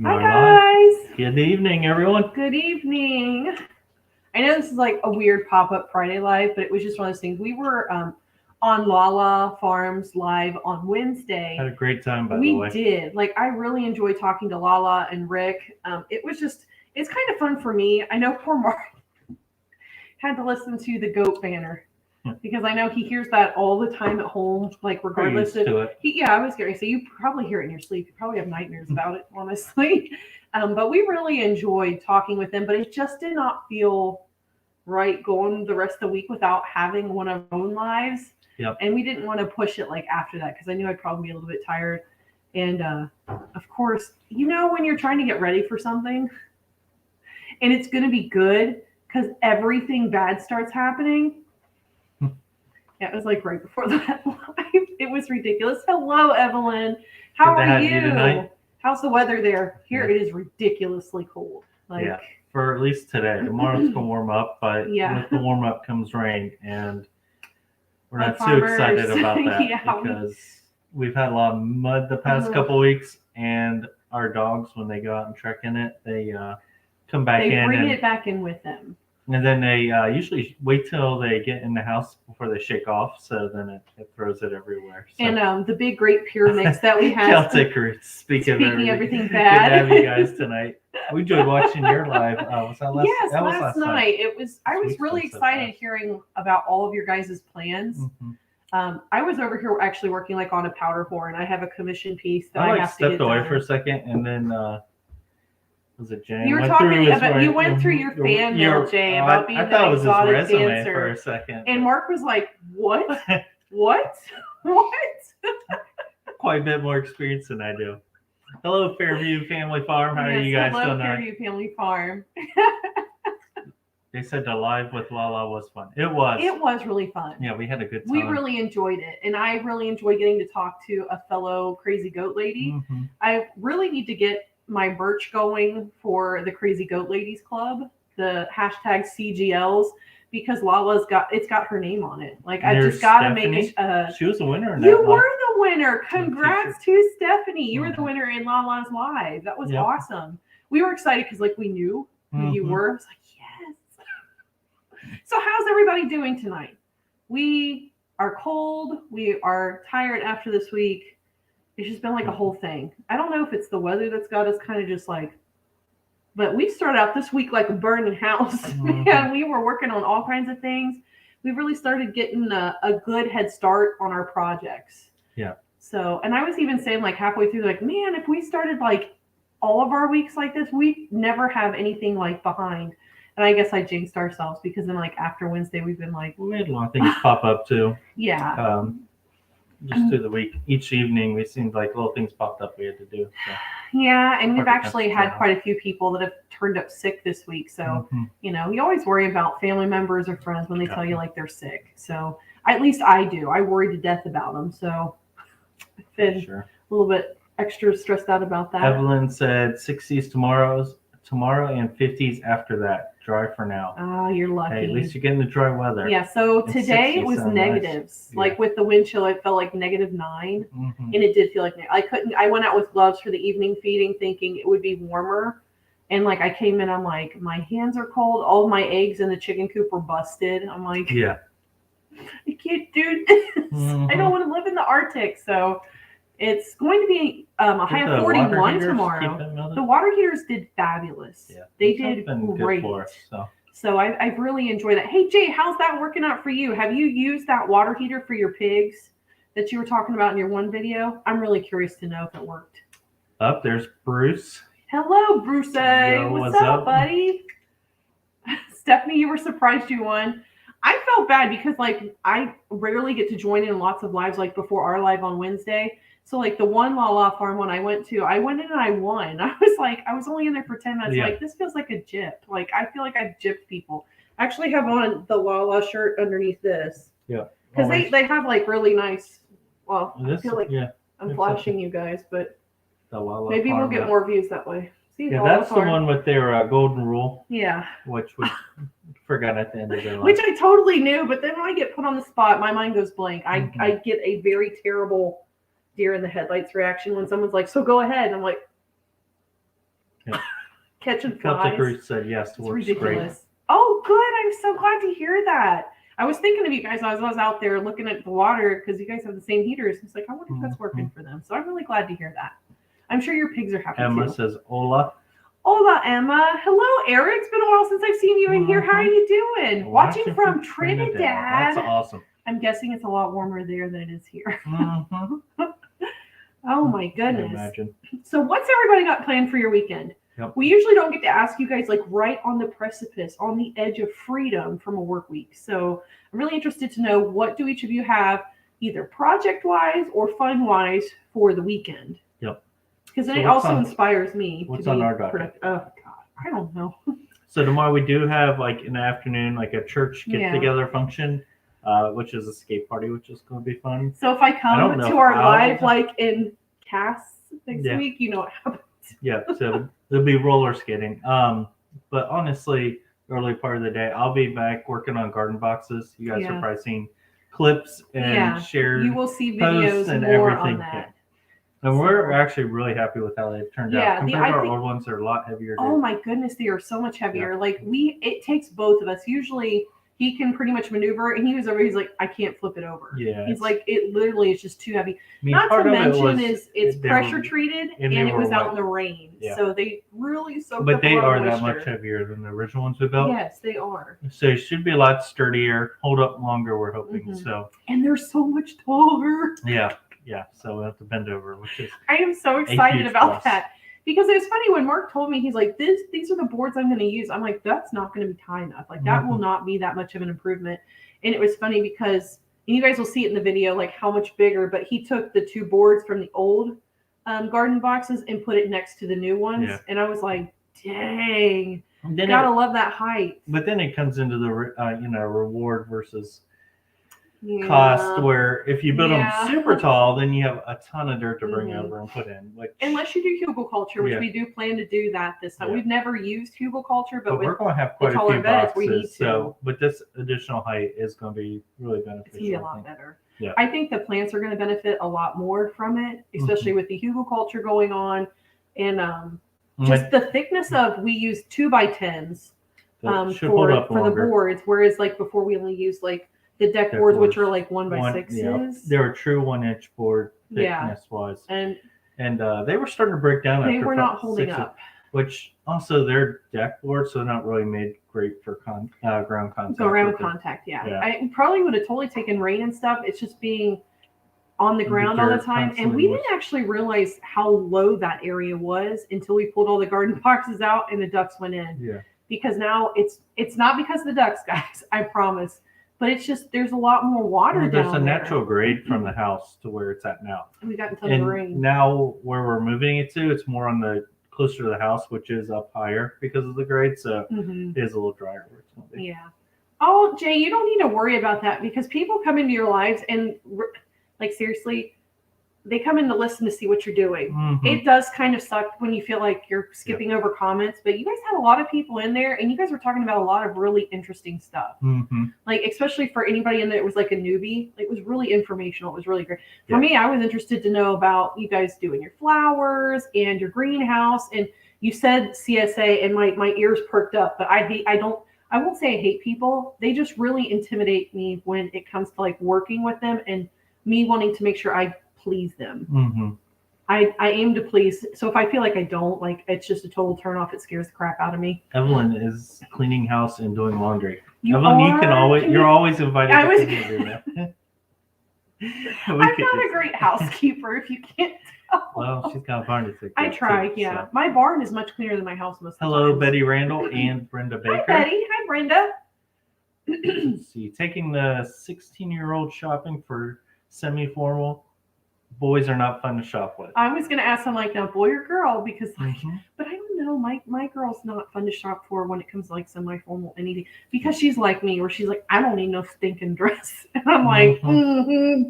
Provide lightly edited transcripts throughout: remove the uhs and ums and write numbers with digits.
Hi guys. Good evening, everyone. Good evening. I know this is like a weird pop-up Friday live, but it was just one of those things. We were on Lala Farms live on Wednesday. Had a great time, by the We way. did. Like I really enjoyed talking to Lala and Rick. It's kind of fun for me. I know poor Mark had to listen to the goat banner because I know he hears that all the time at home, like regardless We're used to it. I was going to say you probably hear it in your sleep. You probably have nightmares about it, honestly. But we really enjoyed talking with them, but it just did not feel right going the rest of the week without having one of our own lives. Yep. And we didn't want to push it like after that because I knew I'd probably be a little bit tired. And of course, when you're trying to get ready for something and it's going to be good because everything bad starts happening. Yeah, it was like right before that live. It was ridiculous. Hello, Evelyn. How Good to are have you you? tonight. How's the weather there? Here Yeah. it is ridiculously cold. Yeah, for at least today. Tomorrow's gonna warm up, but Yeah. with the warm up comes rain, and we're Like not too farmers. excited about that Yeah, because we've had a lot of mud the past couple weeks, and our dogs, when they go out and trek in it, they come back they in bring and it back in with them. And then they usually wait till they get in the house before they shake off, so then it throws it everywhere. So. And the big great pure mix that we had. Celtic roots. Speaking of everything bad. Good to have you guys tonight. We enjoyed watching your live. Was that last? Yes, that was last night. night. I was really excited hearing about all of your guys' plans. Mm-hmm. I was over here actually working like on a powder horn. I have a commission piece that I have to stepped get away done. for a second, and then was it Jay? You were talking about you went through your fan mail, Jay, about being I thought it was his exotic resume dancer for a second. And Mark was like, "What? What? What?" Quite a bit more experience than I do. Hello, Fairview Family Farm. How are you guys doing? Hello, Fairview Family Farm. They said the live with Lala was fun. It was. It was really fun. Yeah, we had a good time. We really enjoyed it. And I really enjoyed getting to talk to a fellow crazy goat lady. Mm-hmm. I really need to get my merch going for the Crazy Goat Ladies Club, the hashtag CGLs, because Lala's got her name on it. Like I just gotta make it. She was the winner. You were the winner. Congrats to Stephanie. You were the winner in Lala's live. That was awesome. We were excited because like we knew who you were. I was like, yes. So how's everybody doing tonight? We are cold. We are tired after this week. It's just been like a whole thing. I don't know if it's the weather that's got us kind of just like, but we started out this week like a burning house. And we were working on all kinds of things. We really started getting a good head start on our projects. Yeah. So, and I was even saying like halfway through, like, man, if we started like all of our weeks like this, we never have anything like behind. And I guess I jinxed ourselves because then like after Wednesday, we've been like, we had a lot of things pop up too. Yeah. Just through the week, each evening, it seemed like little things popped up we had to do. So. Yeah, and we've actually had quite a few people that have turned up sick this week. So, you always worry about family members or friends when they tell you like they're sick. So, at least I do. I worry to death about them. So, I've been a little bit extra stressed out about that. Evelyn said 60s tomorrow and 50s after that. Dry for now. Oh, you're lucky. Hey, at least you're getting the dry weather. Yeah, so today it was negatives. Nice. Like with the wind chill, it felt like -9. And it did feel like I went out with gloves for the evening feeding thinking it would be warmer. And like I came in, I'm like, my hands are cold. All of my eggs in the chicken coop were busted. I'm like, yeah, I can't do this. I don't want to live in the Arctic. So it's going to be a high of 41 tomorrow. The water heaters did fabulous. Yeah, they did great. So I've really enjoyed that. Hey, Jay, how's that working out for you? Have you used that water heater for your pigs that you were talking about in your one video? I'm really curious to know if it worked. Up there's Bruce. Hello, Bruce. What's up, buddy? Stephanie, you were surprised you won. I felt bad because like I rarely get to join in lots of lives like before our live on Wednesday. So like the one Lala Farm one I went in and I won. I was only in there for 10 minutes. Like this feels like a gyp. Like I feel like I've gypped people. I actually have on the Lala shirt underneath this. Yeah. Because they have like really nice. Well, I feel like I'm flashing you guys, but the Lala maybe Farm, we'll get more views that way. See, that's the one with their golden rule. Yeah. Which we forgot at the end of their life. Which I totally knew, but then when I get put on the spot, my mind goes blank. I get a very terrible deer in the headlights reaction when someone's like, so go ahead. I'm like, Yeah. Catching Celtic flies. Roots said yes. It's Works ridiculous. great. Oh, good. I'm so glad to hear that. I was thinking of you guys as I was out there looking at the water because you guys have the same heaters. It's like, I wonder if that's working for them. So I'm really glad to hear that. I'm sure your pigs are happy Emma too. says hola. Hola, Emma. Hello, Eric. It's been a while since I've seen you in here. How are you doing? Watching from Trinidad. That's awesome. I'm guessing it's a lot warmer there than it is here. Mm-hmm. Oh my I goodness. imagine. So what's everybody got planned for your weekend? Yep. We usually don't get to ask you guys like right on the precipice, on the edge of freedom from a work week. So I'm really interested to know, what do each of you have either project-wise or fun-wise for the weekend? Yep. Because then So it also inspires me to be on our docket? productive. Oh God, I don't know. So tomorrow we do have like in the afternoon, like a church get-together function, which is a skate party, which is going to be fun. So if I come to our live like in Cass next week, you know what happens. Yeah, so there'll be roller skating. But honestly, early part of the day, I'll be back working on garden boxes. You guys are probably seeing clips and shared you will see videos videos and more everything. on that. Yeah. And we're actually really happy with how they've turned out. Compared to our old ones, they're a lot heavier. Oh my goodness, they are so much heavier. Yeah. Like it takes both of us. Usually he can pretty much maneuver, and he's like, I can't flip it over. Yeah. He's like, it literally is just too heavy. I mean, not to mention it's pressure treated, and it was out in the rain. Yeah. So they really soaked up. But they are that much heavier than the original ones we built. Yes, they are. So it should be a lot sturdier, hold up longer, we're hoping. Mm-hmm. So. And they're so much taller. Yeah. Yeah, so we'll have to bend over, which is I am so excited about that. Because it was funny when Mark told me, he's like, these are the boards I'm going to use. I'm like, that's not going to be high enough. Like, that will not be that much of an improvement. And it was funny because, and you guys will see it in the video, like how much bigger, but he took the two boards from the old garden boxes and put it next to the new ones. Yeah. And I was like, dang, gotta love that height. But then it comes into the, reward versus cost, where if you build them super tall, then you have a ton of dirt to bring over and put in. Unless you do hugelculture, which we do plan to do that this time. We've never used hugelculture, but we're going to have quite a few boxes. So, but this additional height is going to be really beneficial. It's going to be a lot better. Yeah. I think the plants are going to benefit a lot more from it, especially with the hugelculture going on, and just the thickness of, we use 2x10s for the boards, whereas like before we only used like the deck boards, which are like 1x6s. Yeah, they're a true 1-inch board thickness wise, and they were starting to break down. They were not holding up. Which also they're deck boards, so they're not really made great for ground contact. Ground contact, yeah. I probably would have totally taken rain and stuff. It's just being on the ground all the time, and we didn't actually realize how low that area was until we pulled all the garden boxes out and the ducks went in. Yeah. Because now it's not because of the ducks, guys. I promise. But it's just, there's a lot more water down there. There's a natural grade from the house to where it's at now. We got into the rain. Now where we're moving it to, it's more on the closer to the house, which is up higher because of the grade. So it is a little drier where it's going to be. Yeah. Oh, Jay, you don't need to worry about that, because people come into your lives and, like, seriously, they come in to listen to see what you're doing. It does kind of suck when you feel like you're skipping over comments, but you guys had a lot of people in there, and you guys were talking about a lot of really interesting stuff. Like, especially for anybody in there, it was like a newbie. It was really informational. It was really great. For me, I was interested to know about you guys doing your flowers and your greenhouse. And you said CSA, and my ears perked up, but I won't say I hate people. They just really intimidate me when it comes to like working with them and me wanting to make sure I please them. I aim to please. So if I feel like I don't, like, it's just a total turn off. It scares the crap out of me. Evelyn is cleaning house and doing laundry. You're always invited to do that. I'm not a great housekeeper, if you can't tell. Well, she's got a barn to take I try, yeah. So. My barn is much cleaner than my house most of the time. Hello, Betty Randall and Brenda Baker. Hi, Betty. Hi, Brenda. Let's see. Taking the 16-year-old shopping for semi-formal. Boys are not fun to shop with. I was going to ask him, like, now, boy or girl? Because, like, but I don't know. My girl's not fun to shop for when it comes to, like, semi-formal anything. Because she's like me, where she's like, I don't need no stinking dress. And I'm like,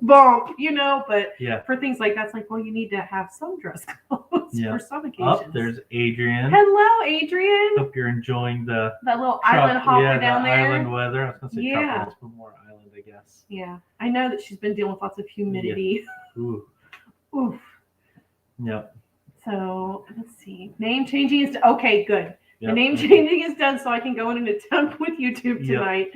bump, you know? But for things like that, it's like, well, you need to have some dress clothes for some occasions. Oh, there's Adrian. Hello, Adrian. Hope you're enjoying that little island hopper down there. Island weather. I was going to say tropical, but more island, I guess. Yeah. I know that she's been dealing with lots of humidity. Ooh. Oof. Yep. So let's see. Name changing is okay. Good. Yep. The name changing is done, so I can go in and attempt with YouTube tonight.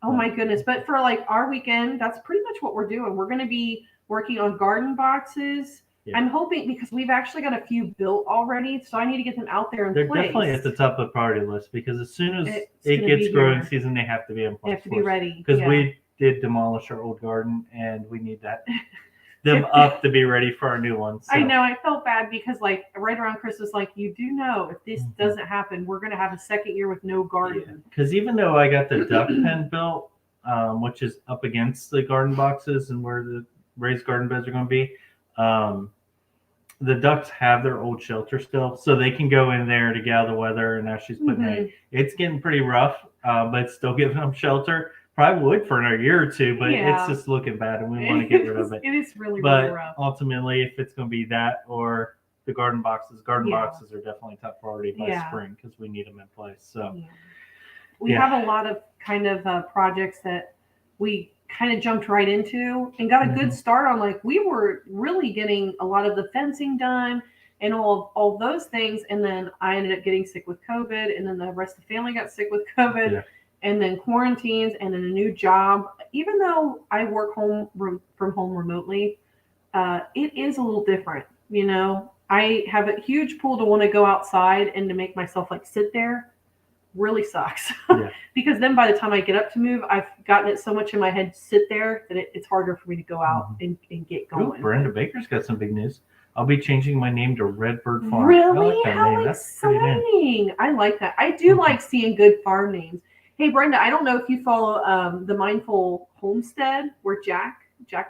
Oh my goodness! But for like our weekend, that's pretty much what we're doing. We're going to be working on garden boxes. Yeah. I'm hoping because we've actually got a few built already, so I need to get them out there and they're definitely at the top of the priority list because as soon as it gets growing season, they have to be in place. They have to be ready because we did demolish our old garden and we need them up to be ready for our new ones. So. I know. I felt bad because like right around Christmas, like you do know if this doesn't happen, we're going to have a second year with no garden. Because even though I got the duck pen built, which is up against the garden boxes and where the raised garden beds are going to be, the ducks have their old shelter still, so they can go in there to get out of the weather. And now she's putting hay. It's getting pretty rough, but it's still giving them shelter. Probably would for another year or two, but it's just looking bad, and we want to get rid of it. It is really rough. But ultimately, if it's going to be that or the garden boxes are definitely top priority by spring because we need them in place. So we have a lot of kind of projects that we kind of jumped right into and got a good start on. Like we were really getting a lot of the fencing done and all those things, and then I ended up getting sick with COVID, and then the rest of the family got sick with COVID. Yeah. And then quarantines, and then a new job. Even though I work from home remotely, it is a little different. You know, I have a huge pull to want to go outside and to make myself like sit there. Really sucks. Yeah. Because then by the time I get up to move, I've gotten it so much in my head to sit there that it's harder for me to go out and get going. Ooh, Brenda Baker's got some big news. I'll be changing my name to Redbird Farm. Really? How exciting. I like that. I do like seeing good farm names. Hey, Brenda, I don't know if you follow the Mindful Homestead where Jack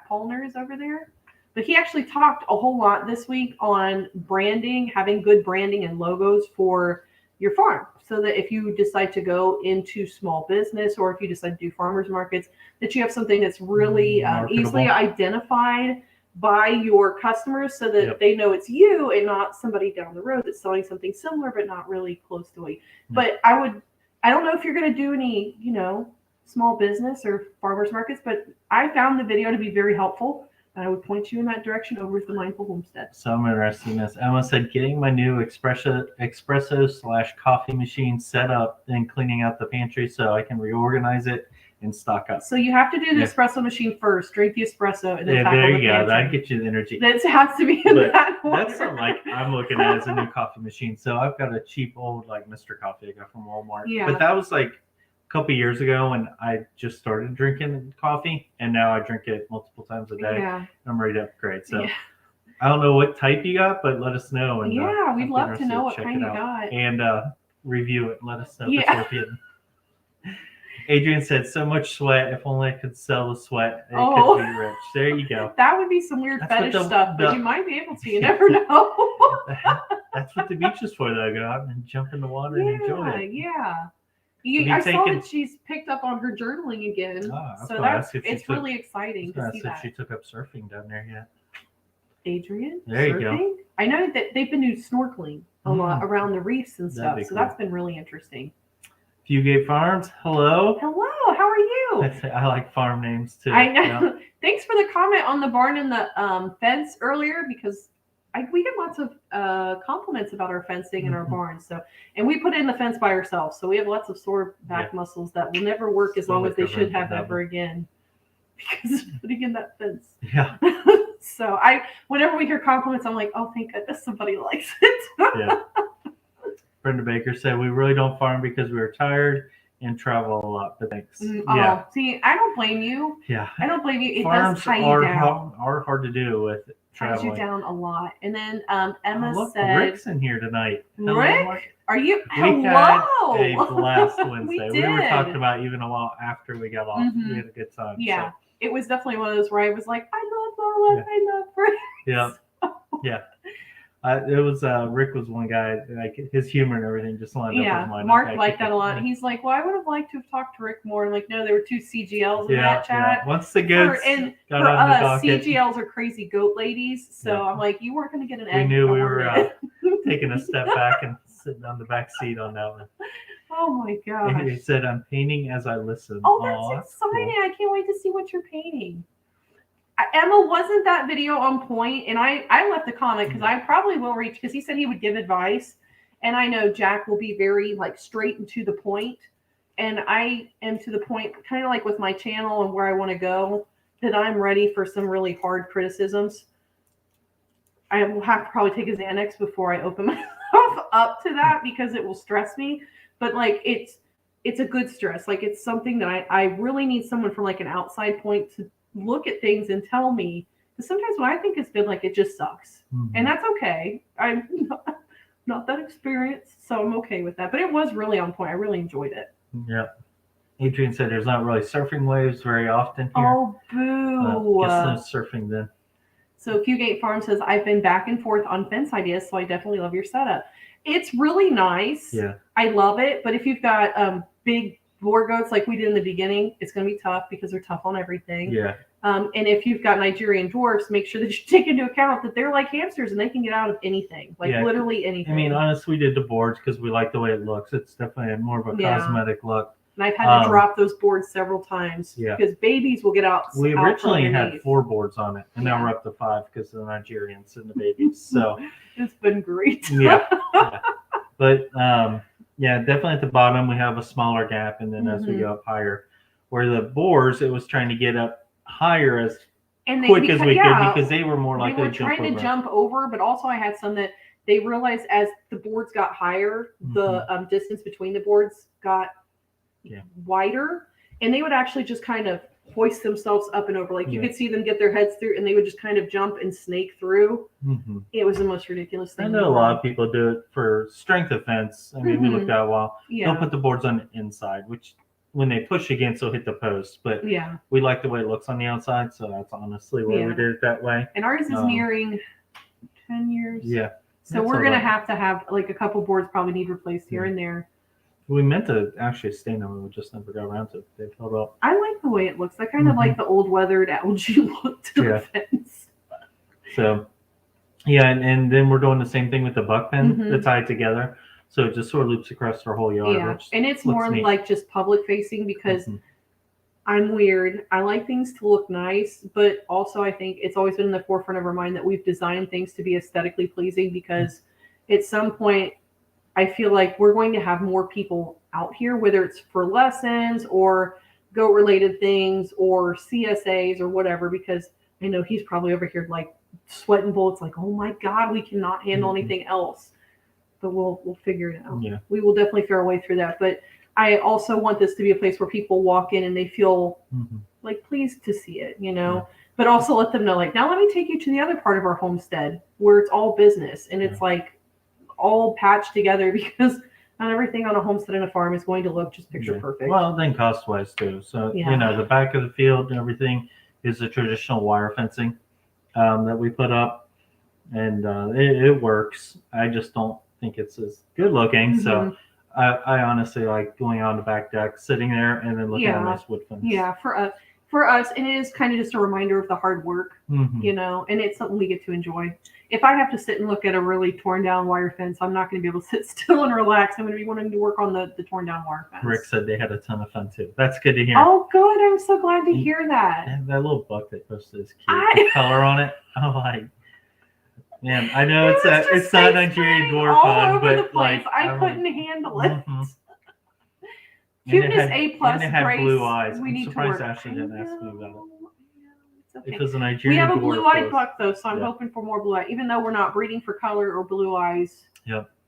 Paulner is over there, but he actually talked a whole lot this week on branding, having good branding and logos for your farm so that if you decide to go into small business or if you decide to do farmers markets, that you have something that's really easily identified by your customers so that they know it's you and not somebody down the road that's selling something similar but not really close to it. But I don't know if you're going to do any, small business or farmers markets, but I found the video to be very helpful. And I would point you in that direction over to the Mindful Homestead. So I'm interested in this. Emma said, getting my new espresso/coffee machine set up and cleaning out the pantry so I can reorganize it and stock up. So you have to do the espresso machine first, drink the espresso, and then tackle there the you pantry. go. That'd get you the energy. That has to be in that order. That's something like I'm looking at as a new coffee machine. So I've got a cheap old Mr. Coffee I got from Walmart. Yeah. But that was like a couple years ago when I just started drinking coffee, and now I drink it multiple times a day. Yeah. I'm ready to upgrade. So I don't know what type you got, but let us know. And we'd love to know what kind you got. And review it and let us know if it's worth it. Adrian said, so much sweat. If only I could sell the sweat, it could be rich. There you go. That would be some weird fetish stuff, but you might be able to. You never know. That's what the beach is for, though. Go out and jump in the water and enjoy it. Yeah. I saw that she's picked up on her journaling again. So it's really exciting to see that. She took up surfing down there yet. Adrian? There you go. I know that they've been doing snorkeling a lot around the reefs and stuff. So that's been really interesting. Fugate Farms, hello. Hello, how are you? I like farm names too. I know. Yeah. Thanks for the comment on the barn and the fence earlier because we get lots of compliments about our fencing and our barn. So, and we put in the fence by ourselves, so we have lots of sore back muscles that will never work as long as they should have ever again because of putting in that fence. Yeah. So whenever we hear compliments, I'm like, oh, thank goodness somebody likes it. Yeah. Brenda Baker said, we really don't farm because we are tired and travel a lot, but thanks. Yeah. See, I don't blame you. Yeah. I don't blame you. It Farms does tie you down. Are hard to do with traveling. Ties you down a lot. And then Emma said... Rick's in here tonight. Hello, Rick? Are you... We had a blast Wednesday. we were talking about even a while after we got off. We had a good time. Yeah. So. It was definitely one of those where I was like, I love Lola. I love Rick. Yeah. Yeah. It was Rick was one guy, like his humor and everything just lined up with mine. Mark liked that a lot. He's like, well, I would have liked to have talked to Rick more. I'm like, no, there were 2 CGLs in that chat. Once the goods got on the docket. CGLs are crazy goat ladies. So I'm like, you weren't going to get an egg. We knew we were taking a step back and sitting on the back seat on that one. Oh my gosh. He said, I'm painting as I listen. Oh, that's exciting. Cool. I can't wait to see what you're painting. Emma, wasn't that video on point? And I left a comment because I probably will reach, because he said he would give advice. And I know Jack will be very like straight and to the point. And I am to the point, kind of like with my channel and where I want to go, that I'm ready for some really hard criticisms. I will have to probably take a Xanax before I open myself up to that, because it will stress me. But like it's a good stress. Like it's something that I really need someone from like an outside point to look at things and tell me. Because sometimes when I think it's good, like it just sucks. Mm-hmm. And that's okay. I'm not that experienced, so I'm okay with that. But it was really on point. I really enjoyed it. Yeah. Adrian said there's not really surfing waves very often here. Oh, boo. Guess no surfing then. So Fugate Farm says, I've been back and forth on fence ideas, so I definitely love your setup. It's really nice. Yeah. I love it. But if you've got big boar goats like we did in the beginning, it's going to be tough because they're tough on everything. Yeah. And if you've got Nigerian dwarfs, make sure that you take into account that they're like hamsters and they can get out of anything, like literally anything. I mean, honestly, we did the boards because we like the way it looks. It's definitely more of a cosmetic look. And I've had to drop those boards several times because babies will get out. We originally had 4 boards on it, and now we're up to 5 because of the Nigerians and the babies. So it's been great. But definitely at the bottom we have a smaller gap, and then as we go up higher, where the boars, it was trying to get up higher as quick as we could because they were more likely to jump over. They were trying to jump over, but also I had some that they realized as the boards got higher, the distance between the boards got wider, and they would actually just kind of hoist themselves up and over. Like you could see them get their heads through, and they would just kind of jump and snake through. It was the most ridiculous thing. I know a lot of people do it for strength offense. I mean, we looked at a while. They'll put the boards on the inside, which when they push against, they'll hit the post. But we like the way it looks on the outside, so that's honestly why we did it that way. And ours is nearing 10 years. Yeah. So we're going to have like a couple boards probably need replaced here and there. We meant to actually stain them, and we just never got around to it. They filled up. I like the way it looks. I kind of like the old weathered algae look to the fence. So, and then we're doing the same thing with the buck pen to tie it together. So it just sort of loops across our whole yard. Yeah, and it's more like just public facing because I'm weird. I like things to look nice, but also I think it's always been in the forefront of our mind that we've designed things to be aesthetically pleasing because at some point, I feel like we're going to have more people out here, whether it's for lessons or goat related things or CSAs or whatever, because I know he's probably over here like sweating bullets, like, oh my God, we cannot handle anything else. But we'll figure it out. Yeah. We will definitely figure our way through that. But I also want this to be a place where people walk in and they feel like pleased to see it, but also let them know, like, now let me take you to the other part of our homestead where it's all business and it's like all patched together because not everything on a homestead and a farm is going to look just picture perfect. Well, then cost wise too. So, the back of the field and everything is the traditional wire fencing that we put up, and it works. I just don't think it's as good looking. So I honestly like going on the back deck, sitting there, and then looking at this wood fence. Yeah, for us, and it is kind of just a reminder of the hard work, and it's something we get to enjoy. If I have to sit and look at a really torn down wire fence, I'm not going to be able to sit still and relax. I'm going to be wanting to work on the torn down wire fence. Rick said they had a ton of fun too. That's good to hear. Oh, good. I'm so glad to hear that. And that little buck they posted is cute. The color on it. I'm like, man, I know it's not Nigerian dwarf fun, but like I couldn't handle it. Cuteness A+. And they have blue eyes. I'm surprised Ashley didn't ask me about it. Okay. Because the Nigerian we have a blue-eyed buck though, so I'm hoping for more blue eyes. Even though we're not breeding for color or blue eyes,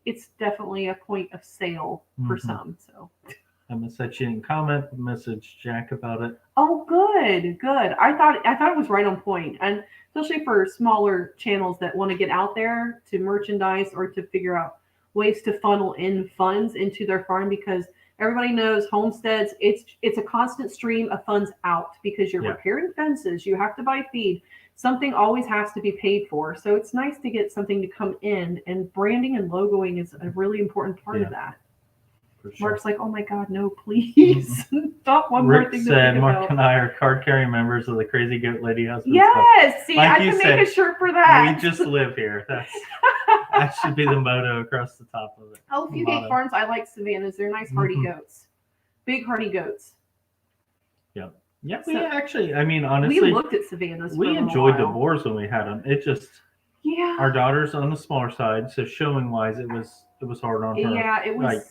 it's definitely a point of sale for some. So I'm gonna set you in comment, message Jack about it. Oh, good. I thought it was right on point, and especially for smaller channels that want to get out there to merchandise or to figure out ways to funnel in funds into their farm, because everybody knows homesteads, it's a constant stream of funds out because you're repairing fences, you have to buy feed. Something always has to be paid for. So it's nice to get something to come in, and branding and logoing is a really important part of that. Sure. Mark's like, oh my God, no, please. Stop one Rick more thing. Said Mark and I are card carrying members of the Crazy Goat Lady Husband. Yes, Club. See, like I can make a shirt for that. We just live here. That should be the motto across the top of it. Oh, Fugate Farms, I like Savannahs. They're nice hardy goats. Big hardy goats. Yep. Yeah, So- we actually, I mean, honestly, We looked at savannas. we enjoyed the boars when we had them. It just, Yeah. our daughter's on the smaller side, so showing wise, it was hard on her. Yeah, it was. Like,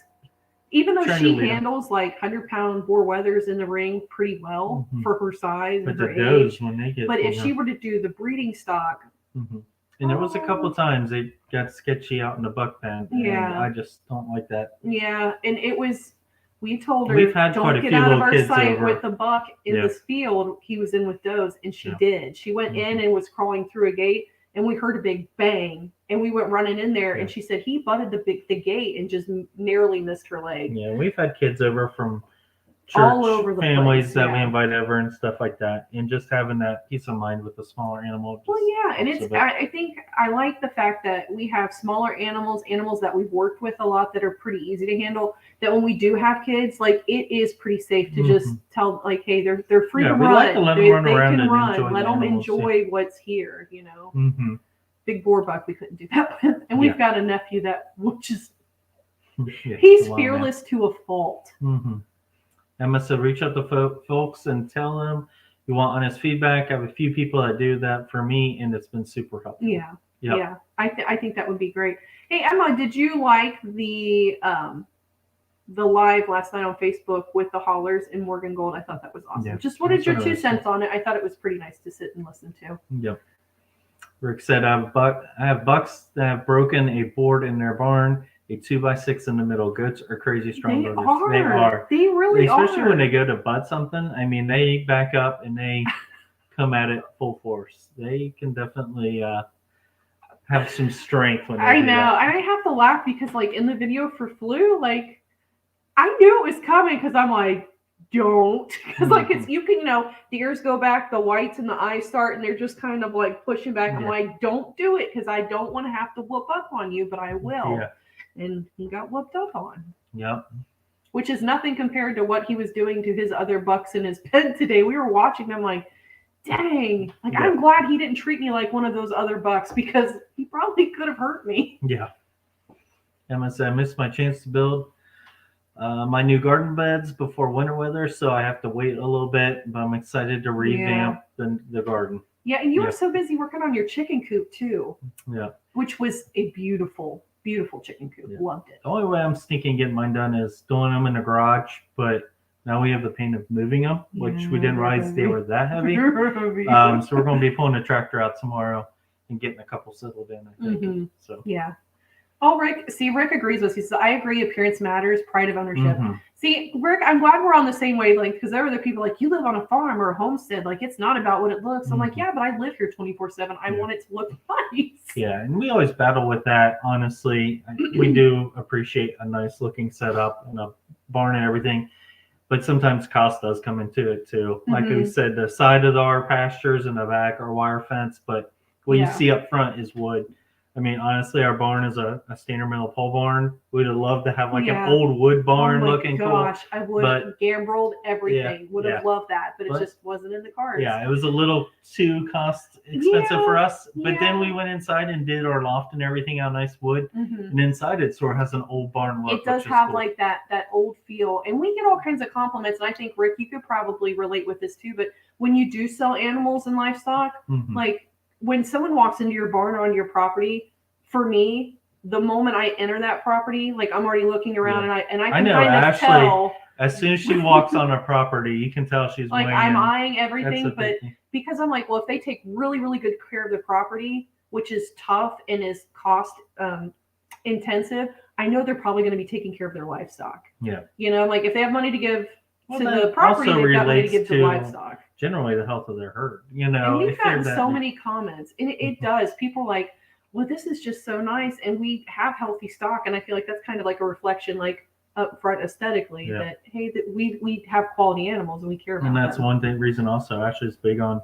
even though trying she to lead 'em. handles like 100-pound boar weathers in the ring pretty well Mhm. for her size but and the her does age. when they get, But if you she know, were to do the breeding stock, mhm. And there was a couple times they got sketchy out in the buck pen. And Yeah. I just don't like that. yeah, and it was. We told her, We've had quite don't a get few out of little our kids sight over. with the buck in Yeah. this field. He was in with does, and she Yeah. did. She went in and was crawling through a gate, and we heard a big bang, and we went running in there, Yeah. and she said he butted the gate and just narrowly missed her leg. Yeah, we've had kids over from church All over the families place, that we yeah. invite over and stuff like that, and just having that peace of mind with the smaller animal. Just Well, yeah, and helps it's. a bit. I think I like the fact that we have smaller animals that we've worked with a lot that are pretty easy to handle. That when we do have kids, like it is pretty safe to just tell, like, hey, they're free to we run. like to let them they run around can and run. enjoy Let the them animals, enjoy what's here. You know, Mm-hmm. big boar buck we couldn't do that with, and we've got a nephew that which is Yeah, he's come on, fearless to a fault. Mm-hmm. Emma said, reach out to folks and tell them you want honest feedback. I have a few people that do that for me, and it's been super helpful. Yeah, Yep. yeah. I think that would be great. Hey Emma, did you like the live last night on Facebook with the hollers in Morgan Gold? I thought that was awesome. Yeah, Just what is your that's 2 what I cents on it? I thought it was pretty nice to sit and listen to. Yep. Rick said, I have bucks that have broken a board in their barn, a 2x6 in the middle. Goats are crazy strong. They builders. are. They are. They really Especially are. when they go to butt something. I mean, they back up and they come at it full force. They can definitely have some strength when they I do know. that. And I have to laugh because, like, in the video for Flu, like, I knew it was coming because I'm like, don't. Because, like, it's, you can, you know, the ears go back, the whites and the eyes start, and they're just kind of like pushing back. I'm like, don't do it because I don't want to have to whoop up on you, but I will. Yeah. And he got whooped up on. Yep. Which is nothing compared to what he was doing to his other bucks in his pen today. We were watching them like, dang, like Yeah. I'm glad he didn't treat me like one of those other bucks because he probably could have hurt me. Yeah. Emma said, I missed my chance to build my new garden beds before winter weather, so I have to wait a little bit, but I'm excited to revamp the garden. Yeah, and you were so busy working on your chicken coop too. Yeah. Which was a beautiful, beautiful chicken coop. Yeah. Loved it. The only way I'm sneaking getting mine done is doing them in the garage, but now we have the pain of moving them, which we didn't realize they were that heavy. So we're going to be pulling the tractor out tomorrow and getting a couple settled in, I think. Mm-hmm. So yeah. Oh, Rick agrees with us. He says, I agree, appearance matters, pride of ownership. Mm-hmm. See, Rick, I'm glad we're on the same wavelength because there are other people like, you live on a farm or a homestead. Like, it's not about what it looks. I'm like, yeah, but I live here 24/7. I want it to look nice. Yeah, and we always battle with that, honestly. We do appreciate a nice looking setup and a barn and everything, but sometimes cost does come into it too. Like we said, the side of our pastures and the back are wire fence, but what you see up front is wood. I mean, honestly, our barn is a standard metal pole barn. We'd have loved to have like an old wood barn looking cool. Oh my gosh, I would have gambled everything. Would have loved that, but it just wasn't in the cards. Yeah, it was a little too cost expensive for us. But then we went inside and did our loft and everything out nice wood. And inside it sort of has an old barn look. It does have like that old feel. And we get all kinds of compliments. And I think, Rick, you could probably relate with this too. But when you do sell animals and livestock, like, when someone walks into your barn or on your property, for me, the moment I enter that property, like I'm already looking around and I can kind of tell. As soon as she walks on a property, you can tell she's like I'm eyeing everything. But thing. Because I'm like, well, if they take really, really good care of the property, which is tough and is cost intensive, I know they're probably going to be taking care of their livestock. Yeah. You know, like if they have money to give to the property, they've got money to give to the livestock. Generally, the health of their herd. You know, and we've gotten so many comments, and it does. People are like, well, this is just so nice, and we have healthy stock, and I feel like that's kind of like a reflection, like up front aesthetically, that hey, that we have quality animals and we care about them. And that's one reason also Ashley's big on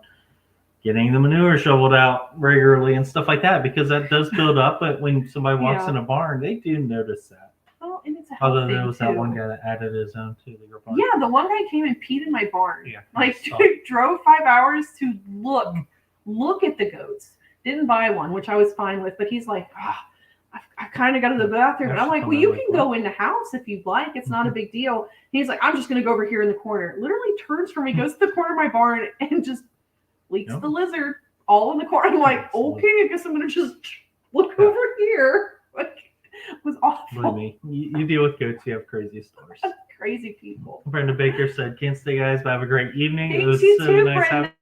getting the manure shoveled out regularly and stuff like that, because that does build up. But when somebody walks in a barn, they do notice that. Oh, and it's a health Although thing there was too. that one guy that added his own to the barn. Yeah, the one guy came and peed in my barn. Yeah, like drove 5 hours to look at the goats. Didn't buy one, which I was fine with, but he's like, I kind of got to the bathroom, and I'm like, well, you can what? go in the house if you'd like. It's not a big deal. And he's like, I'm just going to go over here in the corner. Literally turns from me, goes to the corner of my barn, and just leaks the lizard all in the corner. I'm like, okay, I guess I'm going to just look over here. Like, it was awful. Believe me, you deal with goats, you have crazy stories. Crazy people. Brenda Baker said, can't stay, guys, but have a great evening. Thanks, it was you so too, nice Brenda.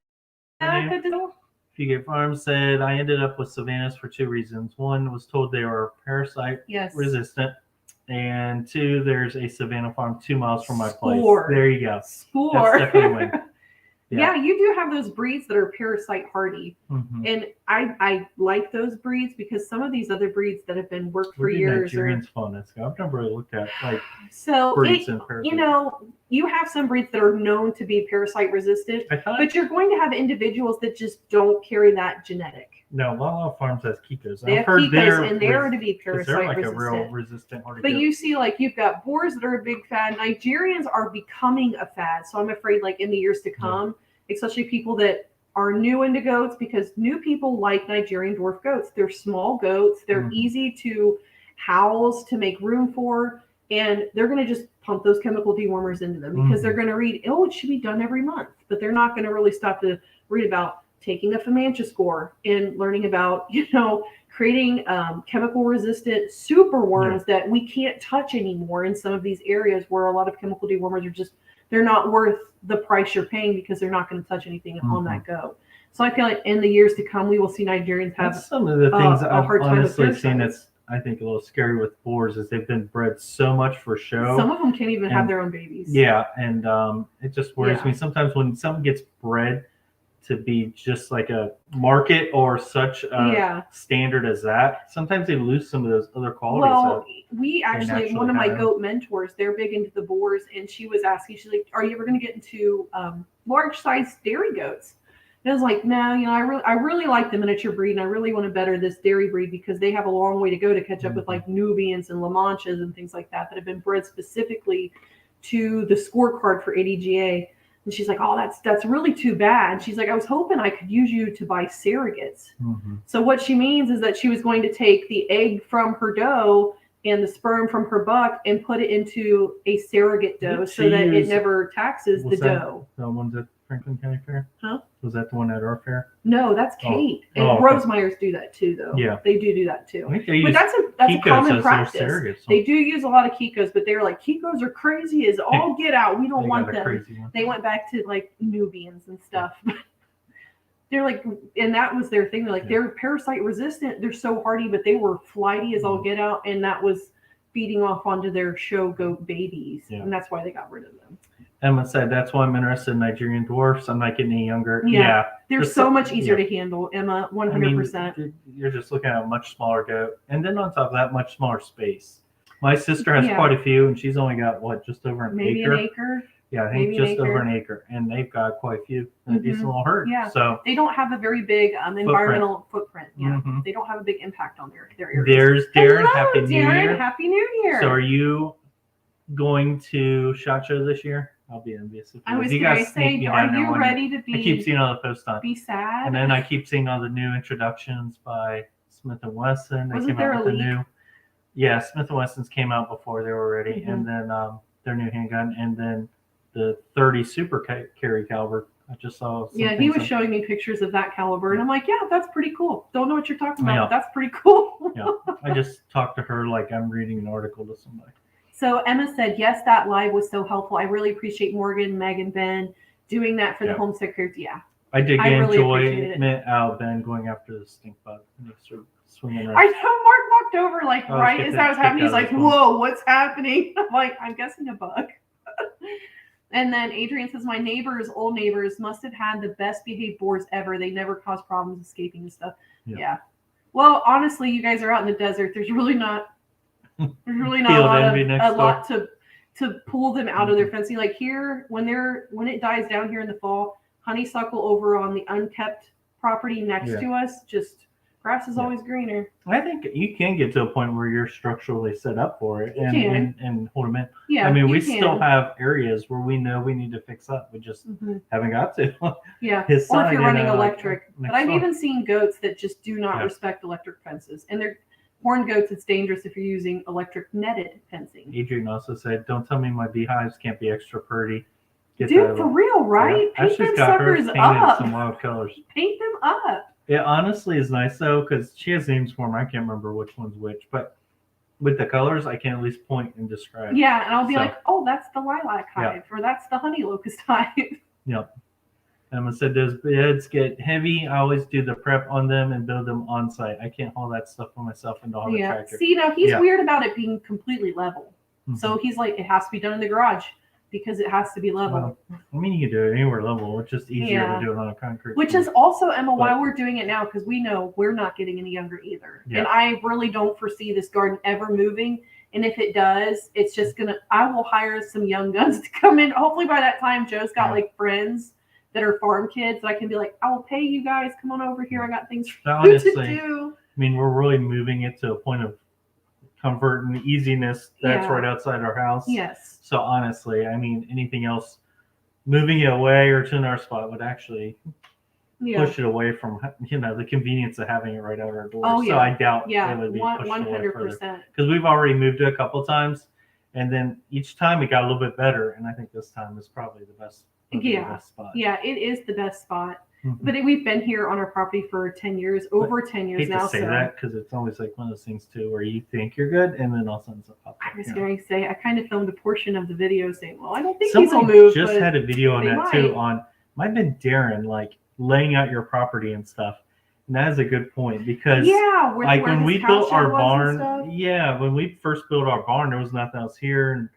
having you. Fugate Farm said, I ended up with Savannahs for 2 reasons. One, was told they were parasite resistant. And 2, there's a Savannah farm 2 miles from my place. There you go. Score. That's definitely a win. Yeah, you do have those breeds that are parasite hardy. And I like those breeds because some of these other breeds that have been worked for years. Nigerian's fun. I've never really looked at breeds and parasites. You know, you have some breeds that are known to be parasite resistant, but you're going to have individuals that just don't carry that genetic. No, Lala Farms has Kikos. They have Kikos, and they are to be parasite resistant. A real resistant but you see, like, you've got boars that are a big fad. Nigerians are becoming a fad, so I'm afraid, like, in the years to come, especially people that are new into goats, because new people like Nigerian dwarf goats. They're small goats. They're easy to house, to make room for, and they're going to just pump those chemical dewormers into them because they're going to read, oh, it should be done every month. But they're not going to really stop to read about taking a Fomantia score and learning about, creating chemical resistant super worms that we can't touch anymore in some of these areas where a lot of chemical dewormers are just, they're not worth the price you're paying because they're not going to touch anything on that goat. So I feel like in the years to come, we will see Nigerians have some of the things I've honestly seen that's, I think, a little scary with boars is they've been bred so much for show. Some of them can't even have their own babies. Yeah, and it just worries me. Sometimes when something gets bred to be just like a market or such a standard as that, sometimes they lose some of those other qualities. Well, we actually, one of my goat mentors, they're big into the boars, and she was asking, she's like, are you ever going to get into large size dairy goats? And I was like, no, I really like the miniature breed, and I really want to better this dairy breed because they have a long way to go to catch up with like Nubians and La Manchas and things like that have been bred specifically to the scorecard for ADGA. And she's like, oh, that's really too bad. She's like, I was hoping I could use you to buy surrogates. So what she means is that she was going to take the egg from her doe and the sperm from her buck and put it into a surrogate doe so that it never taxes the doe. The ones at Franklin County Fair? Huh? Was that the one at our fair? No, that's Kate. And Rosemeyers do that too, though. Yeah. They do that too. But that's a common practice. They do use a lot of Kikos, but they're like, Kikos are crazy as all get out. We don't want them. They went back to like Nubians and stuff. They're like, and that was their thing. They're like, they're parasite resistant. They're so hardy, but they were flighty as all get out. And that was feeding off onto their show goat babies. And that's why they got rid of them. Emma said, that's why I'm interested in Nigerian dwarfs. I'm not getting any younger. They're so much easier to handle, Emma, 100%. You're just looking at a much smaller goat. And then on top of that, much smaller space. My sister has quite a few, and she's only got, just over an acre? Maybe an acre? Yeah, I think just over an acre. And they've got quite a few in a decent little herd. Yeah, so they don't have a very big environmental footprint. Yeah, they don't have a big impact on their areas. There's Darren. Hello, Happy New Year. Happy New Year. So are you going to SHOT Show this year? I'll be envious. I was going to say, are you ready to be? I keep seeing all the posts on. Be sad. And then I keep seeing all the new introductions by Smith & Wesson. Wasn't there a leak? Smith & Wesson's came out before they were ready. And then their new handgun. And then the 30 Super Carry caliber. I just saw. Yeah, he was showing me pictures of that caliber. And I'm like, yeah, that's pretty cool. Don't know what you're talking about, but that's pretty cool. I just talked to her like I'm reading an article to somebody. So Emma said, yes, that live was so helpful. I really appreciate Morgan, Meg, and Ben doing that for the homestead crews. Yeah. I did get enjoyment out of Ben going after the stink bug. And they started swinging around. I know Mark walked over like right as that was happening. He's like, whoa, what's happening? I'm like, I'm guessing a bug. And then Adrian says, my old neighbors must have had the best behaved boars ever. They never caused problems escaping and stuff. Yeah. Well, honestly, you guys are out in the desert. There's really not a lot to pull them out of their fencing. Like here, when it dies down here in the fall, honeysuckle over on the unkept property next to us, just grass is always greener. I think you can get to a point where you're structurally set up for it and hold them in. Yeah, I mean, we still have areas where we know we need to fix up. We just haven't got to. Yeah, or if you're running electric. But I've even seen goats that just do not respect electric fences, and Horned goats, it's dangerous if you're using electric netted fencing. Adrian also said, "Don't tell me my beehives can't be extra pretty." Dude, for real, right? Yeah. Paint them Ashley's got hers suckers painted up. some wild colors. Paint them up. It honestly is nice though, because she has names for them. I can't remember which one's which, but with the colors, I can at least point and describe. Yeah, and I'll be like, oh, that's the lilac hive, or that's the honey locust hive. Yep. Emma said those beds get heavy. I always do the prep on them and build them on site. I can't haul that stuff on myself and don't have a tractor. See, now he's weird about it being completely level. Mm-hmm. So he's like, it has to be done in the garage because it has to be level. Well, I mean, you can do it anywhere level. It's just easier to do it on a concrete. Which is also, Emma, why we're doing it now, because we know we're not getting any younger either. Yeah. And I really don't foresee this garden ever moving. And if it does, it's just I will hire some young guns to come in. Hopefully by that time, Joe's got like friends that are farm kids that I can be like, I will pay you guys. Come on over here. I got things for you to do. I mean, we're really moving it to a point of comfort and easiness that's right outside our house. Yes. So honestly, I mean, anything else, moving it away or to another spot would actually push it away from, the convenience of having it right out our door. Oh, yeah. So I doubt it would be pushed 100%. Because we've already moved it a couple of times, and then each time it got a little bit better, and I think this time is probably the best. The best spot. Yeah, it is the best spot. Mm-hmm. But we've been here on our property for 10 years, over 10 years now. I hate to say that because it's always like one of those things too where you think you're good and then all of a sudden something pops up. I was going to say, I kind of filmed a portion of the video saying, well, I don't think these will move. Just had a video on that too might have been Darren, like laying out your property and stuff. And that is a good point because like when we built our barn, when we first built our barn, there was nothing else here. And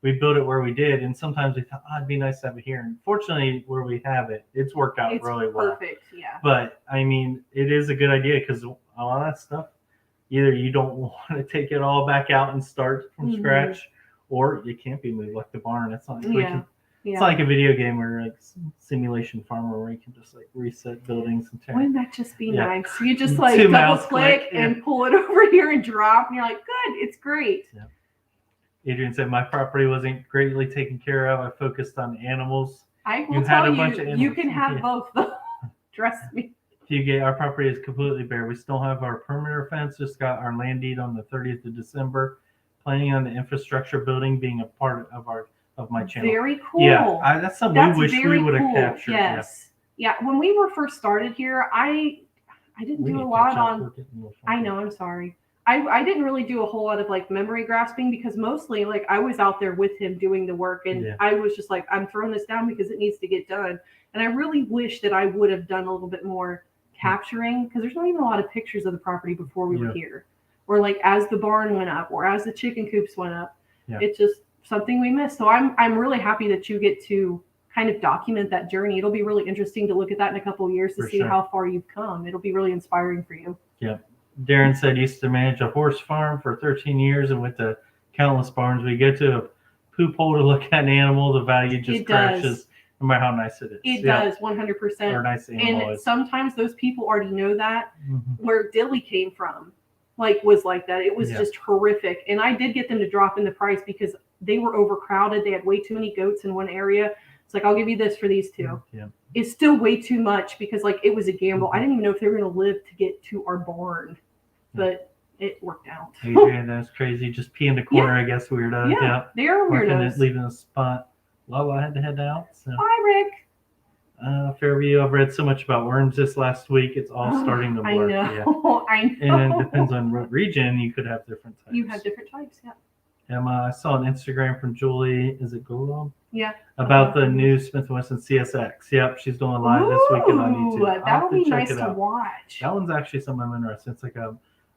we built it where we did, and sometimes we thought, it'd be nice to have it here. And fortunately, where we have it, it's worked out really well. Perfect, yeah. But I mean, it is a good idea because a lot of that stuff, either you don't want to take it all back out and start from scratch, or it can't be moved like the barn. It's not like it's like a video game where like simulation farmer where you can just like reset buildings and wouldn't that just be nice? You just like double click and pull it over here and drop, and you're like, good, it's great. Yeah. Adrian said, my property wasn't greatly taken care of. I focused on animals. I will tell you, you can have both, though. Trust me. Our property is completely bare. We still have our perimeter fence. Just got our land deed on the 30th of December. Planning on the infrastructure building being a part of my channel. Very cool. Yeah, that's something we wish we would have captured. Yes. Yeah, when we were first started here, I didn't do a lot on. I know, I'm sorry. I didn't really do a whole lot of like memory grasping because mostly like I was out there with him doing the work and I was just like, I'm throwing this down because it needs to get done. And I really wish that I would have done a little bit more capturing because there's not even a lot of pictures of the property before we were here or like as the barn went up or as the chicken coops went up. It's just something we missed. So I'm really happy that you get to kind of document that journey. It'll be really interesting to look at that in a couple of years to see how far you've come. It'll be really inspiring for you. Yeah. Darren said he used to manage a horse farm for 13 years, and with the countless barns we get to, a poop hole to look at an animal, the value just crashes no matter how nice it is. It does, 100%. Or nice animal and sometimes those people already know that where Dilly came from, was like that. It was just horrific. And I did get them to drop in the price because they were overcrowded. They had way too many goats in one area. It's like, I'll give you this for these two. Yeah. It's still way too much because it was a gamble. I didn't even know if they were going to live to get to our barn. But it worked out. Adrian, that's crazy. Just pee in the corner, I guess, weirdo. Yeah, they are weirdos. Leaving the spot. Well, I had to head out. So. Bye, Rick. Fairview, I've read so much about worms this last week. It's all starting to blur. I know. I know. And it depends on what region. You could have different types. You have different types, yeah. I saw an Instagram from Julie. Is it Google? Yeah. About the new Smith & Wesson CSX. Yep, she's going live this weekend on YouTube. That'll be nice to watch. That one's actually something I'm interested in. It's like a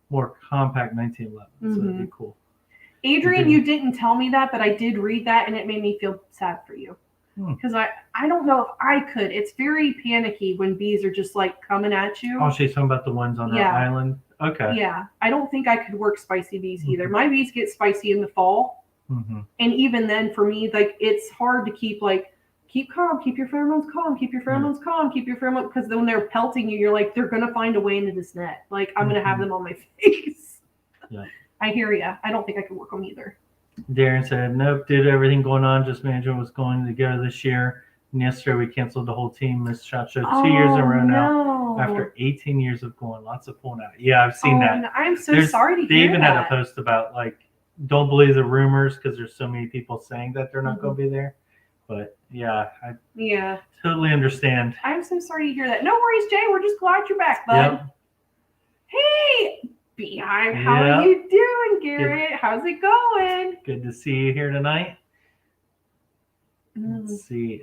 more compact 1911, so it'd be cool. Adrian, you didn't tell me that, but I did read that, and it made me feel sad for you. Because I don't know if I could. It's very panicky when bees are just like coming at you. Oh, she's talking about the ones on that island? Okay. Yeah, I don't think I could work spicy bees either. My bees get spicy in the fall. And even then, for me, like it's hard to keep calm, keep your pheromones calm, keep your pheromones calm, keep your pheromones, because then when they're pelting you, you're like, they're going to find a way into this net. Like, I'm going to have them on my face. Yeah. I hear ya. I don't think I could work them either. Darren said, nope, did everything going on. Just management was going together this year. And yesterday we canceled the whole team. Missed SHOT Show 2 years in a row now. After 18 years of going, lots of pulling out. Yeah, I've seen that. No, I'm so sorry to They hear even that. had a post about like, don't believe the rumors because there's so many people saying that they're not going to be there. But yeah, I totally understand. I'm so sorry to hear that. No worries, Jay. We're just glad you're back, bud. Yep. Hey, Beehive, how are you doing, Garrett? Good. How's it going? Good to see you here tonight. Let's see.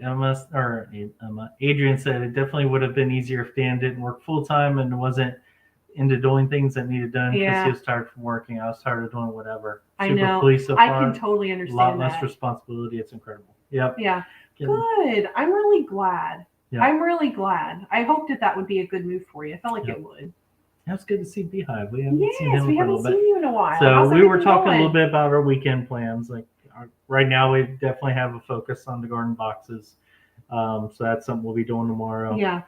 Adrian said it definitely would have been easier if Dan didn't work full time and wasn't into doing things that needed done because he was tired from working. I was tired of doing whatever. I Super know. pleased so far. I can totally understand a lot that. less responsibility. It's incredible. Yep. Yeah. Good. I'm really glad. Yep. I'm really glad. I hoped that would be a good move for you. I felt like it would. It was good to see Beehive. We haven't seen him for a little bit. You in a while. So we were talking a little bit about our weekend plans. Like right now, we definitely have a focus on the garden boxes. So that's something we'll be doing tomorrow. Yeah.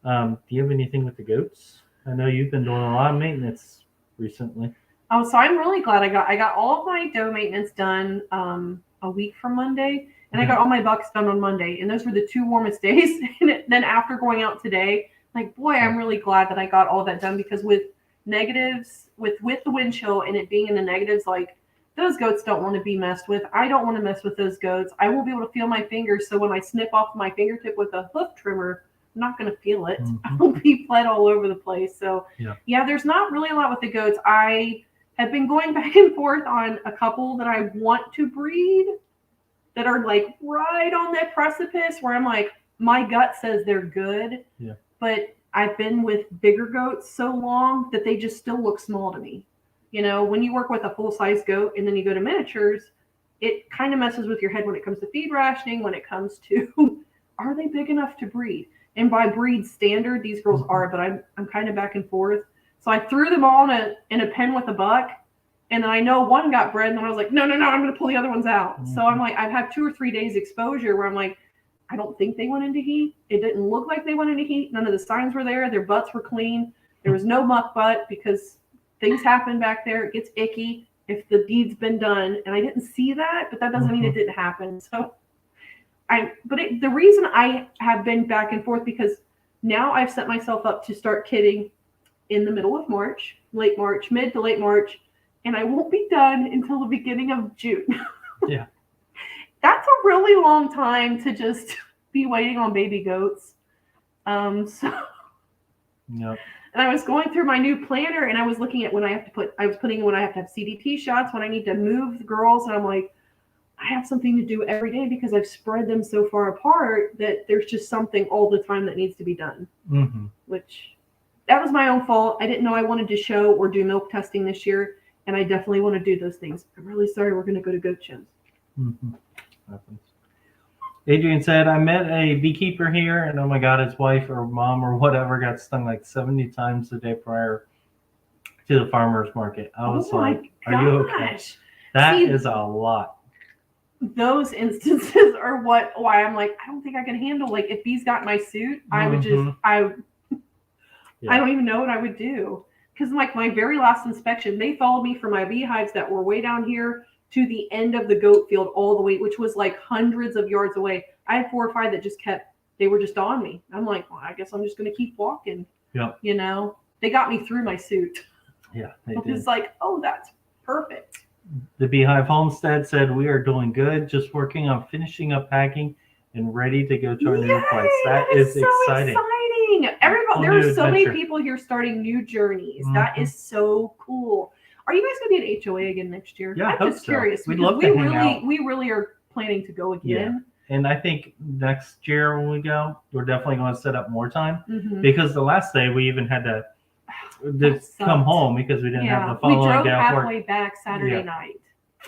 Do you have anything with the goats? I know you've been doing a lot of maintenance recently. Oh, so I'm really glad I got all of my doe maintenance done a week from Monday, and I got all my bucks done on Monday, and those were the 2 warmest days. And then after going out today, like, boy, I'm really glad that I got all that done, because with negatives, with the wind chill and it being in the negatives, like, those goats don't want to be messed with. I don't want to mess with those goats. I won't be able to feel my fingers, so when I snip off my fingertip with a hoof trimmer, I'm not going to feel it. I'll be bled all over the place. So, yeah, there's not really a lot with the goats. I have been going back and forth on a couple that I want to breed that are like right on that precipice where I'm like, my gut says they're good. Yeah. But I've been with bigger goats so long that they just still look small to me. You know, when you work with a full-size goat and then you go to miniatures, it kind of messes with your head when it comes to feed rationing, when it comes to, are they big enough to breed? And by breed standard, these girls are, but I'm kind of back and forth. So I threw them all in a pen with a buck, and then I know one got bred, and then I was like, no, I'm going to pull the other ones out. So I'm like, I've had 2 or 3 days exposure where I'm like, I don't think they went into heat. It didn't look like they went into heat. None of the signs were there. Their butts were clean. There was no muck butt, because things happen back there. It gets icky if the deed's been done. And I didn't see that, but that doesn't mean it didn't happen. So the reason I have been back and forth, because now I've set myself up to start kidding in the middle of March, late March, mid to late March, and I won't be done until the beginning of June. Yeah. That's a really long time to just be waiting on baby goats. Yep. And I was going through my new planner, and I was looking at when I have to have CDT shots, when I need to move the girls, and I'm like, I have something to do every day because I've spread them so far apart that there's just something all the time that needs to be done. Which, that was my own fault. I didn't know I wanted to show or do milk testing this year, and I definitely want to do those things. I'm really sorry we're going to go to goat shows. Happens. Adrian said, I met a beekeeper here, and oh my God, his wife or mom or whatever got stung like 70 times the day prior to the farmer's market. I was like, are you okay? That is a lot. Those instances are why I'm like, I don't think I can handle, like, if bees got in my suit, I would just, I don't even know what I would do. Because like my very last inspection, they followed me from my beehives that were way down here to the end of the goat field all the way, which was like hundreds of yards away. I had 4 or 5 that just they were just on me. I'm like, well, I guess I'm just going to keep walking. Yeah. You know, they got me through my suit. Yeah, they did. It's like, oh, that's perfect. The Beehive Homestead said, we are doing good, just working on finishing up packing and ready to go to our new place. That is so exciting. Everybody, there are so many people here starting new journeys. That is so cool. Are you guys going to be at HOA again next year? Yeah, I'm just curious. We'd love to hang out. We really are planning to go again. Yeah. And I think next year when we go, we're definitely going to set up more time, because the last day we even had to come home because we didn't have the following day. We drove halfway back Saturday night.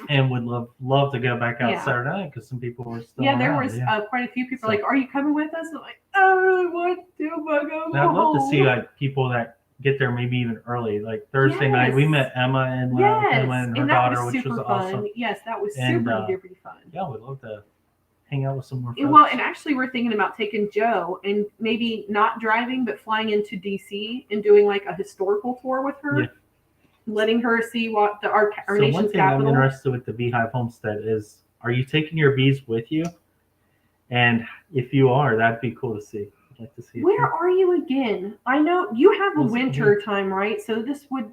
And would love to go back out Saturday night because some people were still around. There was quite a few people like, are you coming with us? I'm like, I don't really want to, but go I'd love to see like people that get there maybe even early. Like Thursday night, we met Emma and her daughter, which was awesome. Yes, that was super fun. Yeah, we'd love to hang out with some more folks. Well, and actually we're thinking about taking Joe and maybe not driving, but flying into DC and doing like a historical tour with her. Yeah. Letting her see what our nation's one thing capital. I'm interested with the Beehive Homestead is, are you taking your bees with you? And if you are, that'd be cool to see. like to see it. Where are you again? I know you have a Was it winter time, right? So this would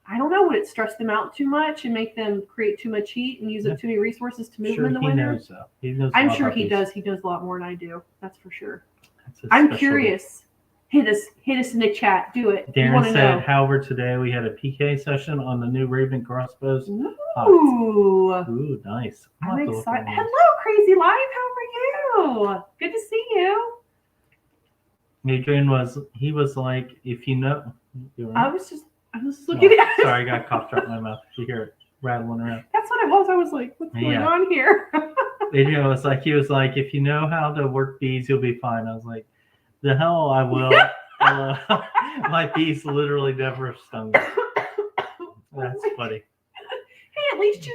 I don't know, would it stress them out too much and make them create too much heat and use up too many resources to move them in the winter? Knows, he knows. I'm sure he does. He knows a lot more than I do. That's for sure. That's I'm curious. Hit us in the chat. Do it. Darren said, however, today we had a PK session on the new Raven crossbows. Ooh, nice. I'm excited. Hello, Crazy Life. How are you? Good to see you. Adrian was like, if you know. I was looking at. Sorry, I got cough drop in my mouth. You hear it rattling around. That's what it was. I was like, what's going on here? Adrian was like, if you know how to work bees, you'll be fine. I was like, the hell I will. My bees literally never stung me. That's funny. Hey, at least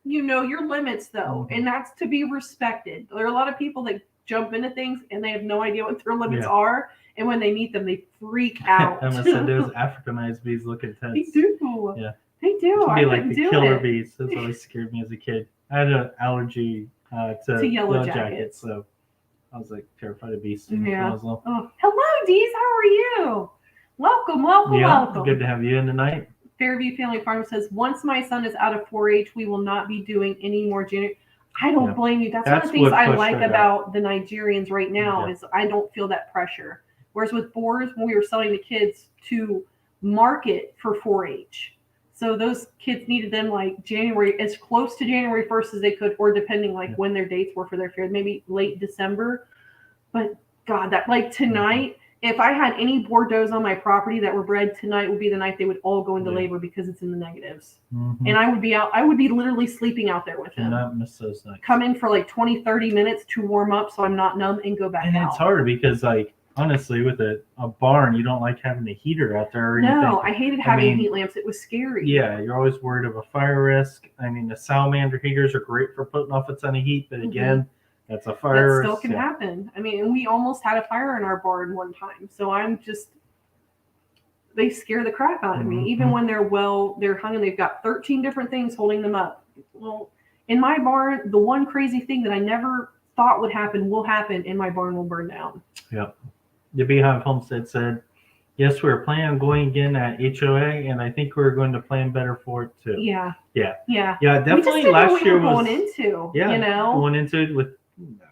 you know your limits though, and that's to be respected. There are a lot of people that jump into things and they have no idea what their limits are, and when they meet them, they freak out. Emma said those Africanized bees look intense. They do. Yeah, they do. I like the killer bees. That's always scared me as a kid. I had an allergy to yellow jackets, so I was like terrified of bees. Yeah. Oh, hello, Dees. How are you? Welcome. Good to have you in tonight. Fairview Family Farm says, once my son is out of 4-H, we will not be doing any more junior. I don't blame you. That's one of the things I like about the Nigerians right now is I don't feel that pressure. Whereas with Boers, when we were selling the kids to market for 4-H. So those kids needed them like January, as close to January 1st as they could, or depending when their dates were for their fair, maybe late December. But God, that like tonight, if I had any Bordeaux on my property that were bred, tonight would be the night they would all go into labor because it's in the negatives. And I would be literally sleeping out there with them. Not miss those nights. Come in for like 20, 30 minutes to warm up so I'm not numb and go back out. And it's hard because like, honestly, with a barn, you don't like having a heater out there. No, I hated having heat lamps. It was scary. Yeah, you're always worried of a fire risk. I mean, the salamander heaters are great for putting off a ton of heat, but again, that's a fire risk. That still can happen. I mean, and we almost had a fire in our barn one time. So they scare the crap out of me. Even when they're hung and they've got 13 different things holding them up. Well, in my barn, the one crazy thing that I never thought would happen will happen, and my barn will burn down. Yep. The Beehive Homestead said, yes, we're planning on going again at HOA, and I think we're going to plan better for it too. Yeah. Definitely. Last year was going into. Going into it with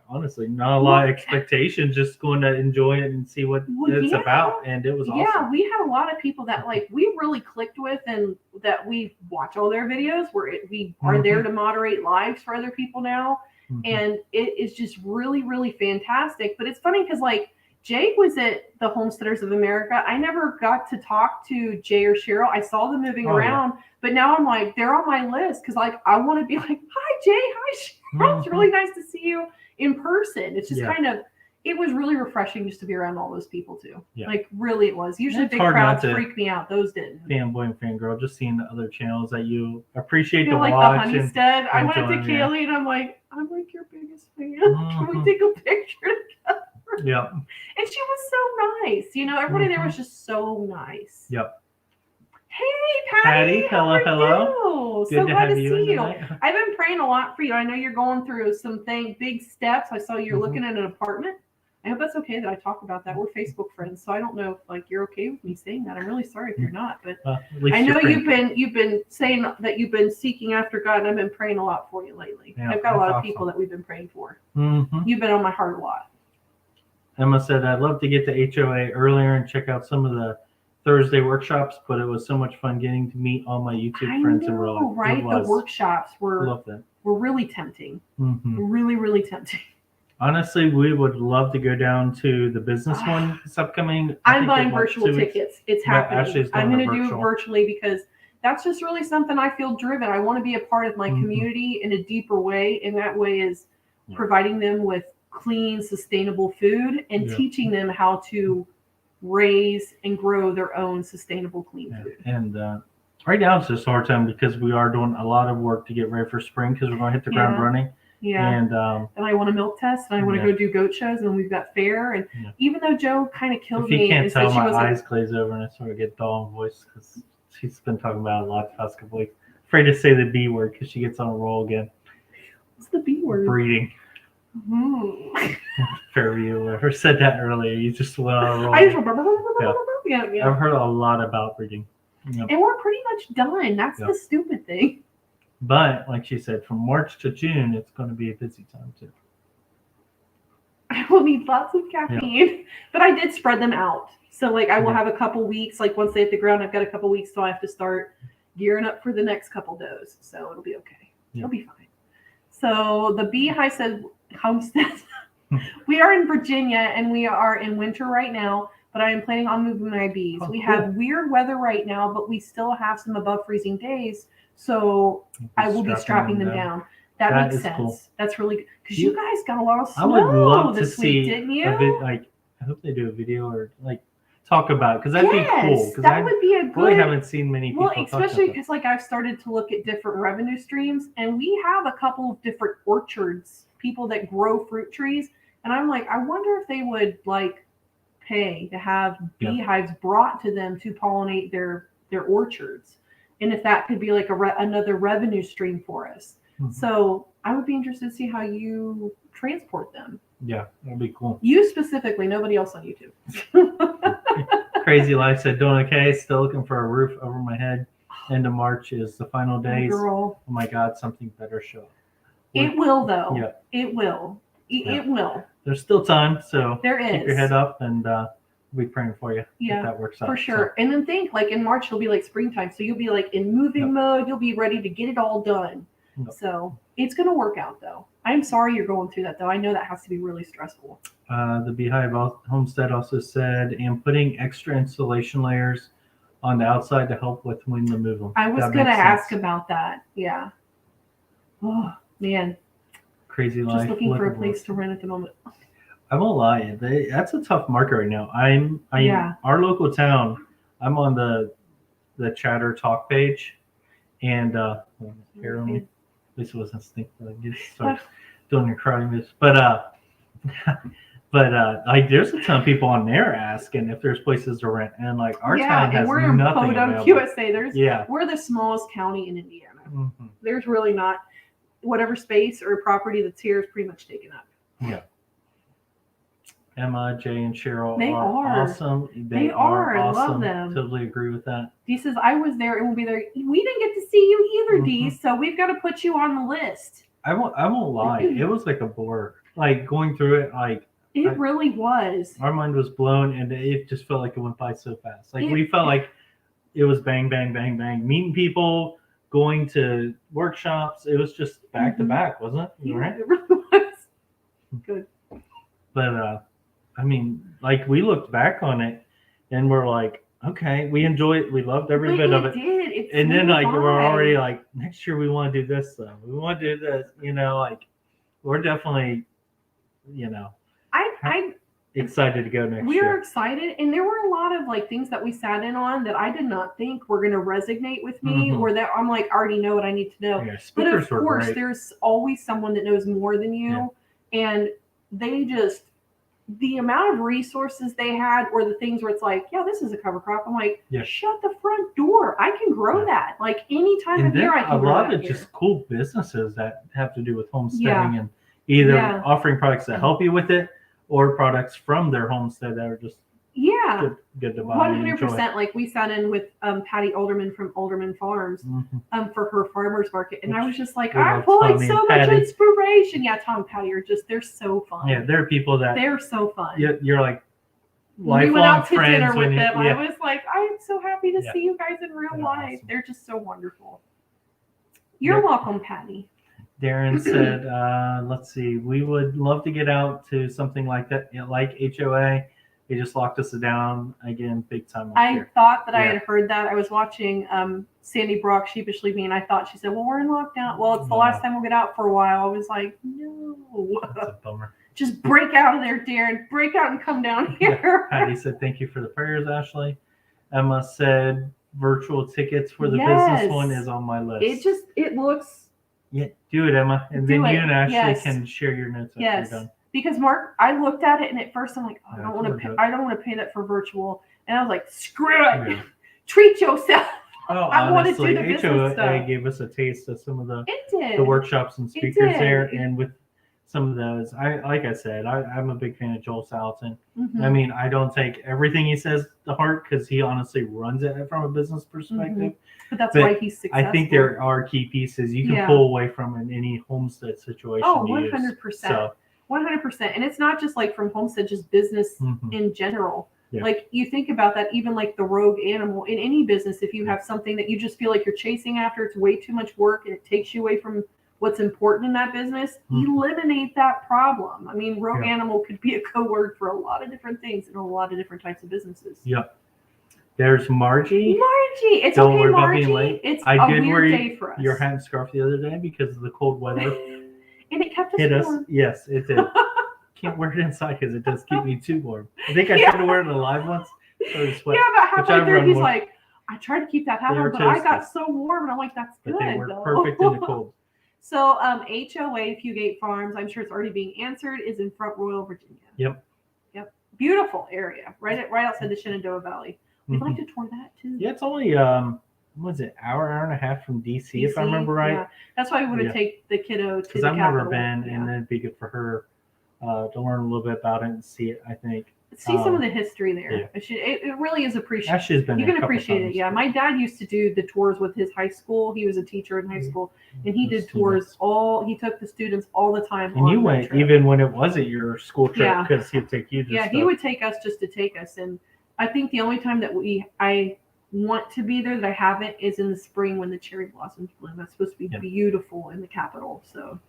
honestly not a lot of expectations, just going to enjoy it and see what it's about, and it was awesome. Yeah, we had a lot of people that we really clicked with, and that we watch all their videos. We are there to moderate lives for other people now, and it is just really, really fantastic. But it's funny because Jake was at the Homesteaders of America. I never got to talk to Jay or Cheryl. I saw them moving around, but now I'm like, they're on my list because I want to be like, hi, Jay, hi, Cheryl. It's really nice to see you in person. It's just it was really refreshing just to be around all those people too. Yeah. Really it was. Usually big crowds freak me out. Those didn't. Fanboy and fangirl, just seeing the other channels that you appreciate to watch. Like the Honeystead. I went to Kaylee and I'm like your biggest fan. Can we take a picture together? Yeah. And she was so nice. Everybody there was just so nice. Yep. Hey, Patty. Hello. So glad to see you. I've been praying a lot for you. I know you're going through some big steps. I saw you're looking at an apartment. I hope that's okay that I talk about that. We're Facebook friends, so I don't know if you're okay with me saying that. I'm really sorry if you're not, but I know you've been saying that you've been seeking after God, and I've been praying a lot for you lately. Yeah, I've got a lot of people that we've been praying for. You've been on my heart a lot. Emma said, I'd love to get to HOA earlier and check out some of the Thursday workshops, but it was so much fun getting to meet all my YouTube friends in real life. Right? The workshops were really tempting. Really, really tempting. Honestly, we would love to go down to the business one this upcoming. I'm buying virtual tickets. It's happening. I'm going to do it virtually because that's just really something I feel driven. I want to be a part of my community in a deeper way, and that way is providing them with clean, sustainable food and teaching them how to raise and grow their own sustainable, clean food. And right now it's just a hard time because we are doing a lot of work to get ready for spring because we're going to hit the ground running. Yeah. And I want a milk test, and I want to go do goat shows, and we've got fair. And even though Joe kind of killed me, if you can't tell, my eyes glaze over and I sort of get dull in voice because she's been talking about it a lot the past couple weeks. Afraid to say the B word because she gets on a roll again. What's the B word? Breeding. Fairview, whoever said that earlier. You just went on a roll. I just yeah. I've heard a lot about breeding. Yep. And we're pretty much done. That's the stupid thing. But like she said, from March to June, it's going to be a busy time too. I will need lots of caffeine, but I did spread them out. So like I will have a couple weeks. Like once they hit the ground, I've got a couple weeks, so I have to start gearing up for the next couple does. So it'll be okay. It'll be fine. So the beehive said homestead. We are in Virginia and we are in winter right now, but I am planning on moving my bees. We have weird weather right now, but we still have some above freezing days. So I will be strapping them down. That makes sense. Cool. That's really good. Because you guys got a lot of snow I would love this to week, see didn't you? I hope they do a video or like talk about it because that'd be cool. That would be a good. Really haven't seen many people. Well, especially because like I've started to look at different revenue streams, and we have a couple of different orchards, people that grow fruit trees, and I'm like, I wonder if they would like pay to have beehives brought to them to pollinate their orchards, and if that could be like another revenue stream for us. Mm-hmm. So I would be interested to see how you transport them. Yeah, that'd be cool. You specifically, nobody else on YouTube. Crazy Life said, doing okay, still looking for a roof over my head. End of March is the final days. Girl. Oh my God, something better show. It will though. Yeah. It will. It will. There's still time, so there is. Keep your head up and we'll be praying for you. Yeah, if that works out. For sure. So. And then think like in March it'll be like springtime. So you'll be like in moving mode, you'll be ready to get it all done. So it's gonna work out though. I'm sorry you're going through that though. I know that has to be really stressful. The Beehive Homestead also said, and putting extra insulation layers on the outside to help with when to move them. I was going to ask about that. Yeah. Oh, man. Crazy Life. Just looking for a place to rent at the moment. I won't lie. That's a tough market right now. Our local town, I'm on the Chatter Talk page. And here, let me, this wasn't stink, but I just start doing your crying moves. But like there's a ton of people on there asking if there's places to rent, and like our town has we're nothing in available. USA. We're the smallest county in Indiana. Mm-hmm. There's really not whatever space or property that's here is pretty much taken up. Yeah. Emma, Jay, and Cheryl are awesome. They are awesome. I love them. Totally agree with that. Dee says, I was there and will be there. We didn't get to see you either, Dee, so we've got to put you on the list. I won't lie. It was like a bore. Like going through it, like it really was. Our mind was blown, and it just felt like it went by so fast. Like we felt like it was bang, bang, bang, bang. Meeting people, going to workshops. It was just back to back, wasn't it? Yeah, right? It really was. Good. But I mean, like we looked back on it, and we're like, okay, we enjoyed it. We loved every bit of it. And then like we're already like, next year we want to do this though. We want to do this. Like we're definitely, I'm excited to go next year. We're excited, and there were a lot of like things that we sat in on that I did not think were going to resonate with me, or that I'm like, I already know what I need to know. Yeah, but of course, there's always someone that knows more than you, and they just. The amount of resources they had, or the things where it's like, yeah, this is a cover crop. I'm like, shut the front door. I can grow that. Like any time of year, I can grow that. A lot of just cool businesses that have to do with homesteading and either offering products that help you with it or products from their homestead that are just good to buy. 100%. Like we sat in with Patty Alderman from Alderman Farms for her farmers market, and I was just like, I'm pulling so much inspiration. Yeah, Tom and Patty are they're so fun. Yeah, they're people that they're so fun. You're like we went out to dinner with them. I was like, I am so happy to see you guys in real life. Awesome. They're just so wonderful. You're welcome, Patty. Darren said, let's see, we would love to get out to something like that, like HOA. They just locked us down again, big time. I thought that I had heard that. I was watching Sandy Brock sheepishly being. I thought she said, "Well, we're in lockdown." Well, it's the last time we'll get out for a while. I was like, "No, that's a bummer." Just break out of there, Darren. Break out and come down here. Patty said, "Thank you for the prayers, Ashley." Emma said, "Virtual tickets for the business one is on my list." It looks. Yeah, do it, Emma, and then you and Ashley can share your notes after you're done. Because Mark, I looked at it and at first I'm like, I don't want to pay that for virtual, and I was like, screw it, treat yourself. I want to do the business stuff. HOA gave us a taste of some of the workshops and speakers there, and with some of those. Like I said, I'm a big fan of Joel Salatin. Mhm. I mean, I don't take everything he says to heart because he honestly runs it from a business perspective. But that's But why he's successful. I think there are key pieces you can pull away from in any homestead situation. Oh, you 100%. use. So, 100%. And it's not just like from homestead, just business in general. Yeah. Like you think about that, even like the rogue animal in any business, if you have something that you just feel like you're chasing after, it's way too much work and it takes you away from what's important in that business, eliminate that problem. I mean, rogue animal could be a code word for a lot of different things in a lot of different types of businesses. Yep. There's Margie. Margie, it's Don't okay, worry Margie. About being late. It's I a did weird day for us. Your hat and scarf the other day because of the cold weather. And it kept us hit warm. us. Yes, it did. Can't wear it inside because it does keep me too warm. I think I tried to wear it alive once. Sweat, but halfway through he's like, I tried to keep that hat on, but I got toasted. so warm, and I'm like, that's good. But they work though. perfect in the cold. So HOA Fugate Farms, I'm sure it's already being answered, is in Front Royal, Virginia. Yep. Beautiful area, right outside the Shenandoah Valley. We'd like to tour that too. Yeah, it's only was it hour and a half from DC if I remember right. Yeah. That's why we want to take the kiddo to the because I've capital. never been, and then it'd be good for her to learn a little bit about it and see it. I think. See some of the history there. It really is appreciated. Ashley's been you can appreciate it. Yeah, my dad used to do the tours with his high school. He was a teacher in high school, and he did tours he took the students all the time. And you went even when it wasn't your school trip because he'd take you. He would take us just to take us. And I think the only time that I want to be there that I haven't is in the spring when the cherry blossoms bloom. That's supposed to be beautiful in the capital. So.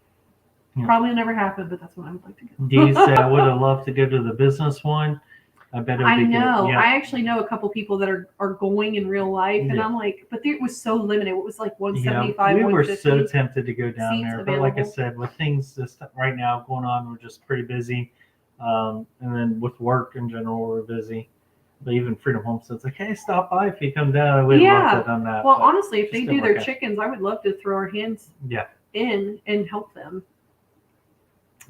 Probably never happen, but that's what I would like to go. Do you say I would have loved to go to the business one? I bet it would be good. Yeah. I actually know a couple people that are going in real life, and I'm like, but it was so limited. It was like 175. We were so tempted to go down there, but like I available. said, with things just right now going on, we're just pretty busy. And then with work in general, we're busy. But even Freedom Homestead's like, hey, stop by if you come down. I would love to have done that. Well, honestly, if they do their chickens, I would love to throw our hands in and help them.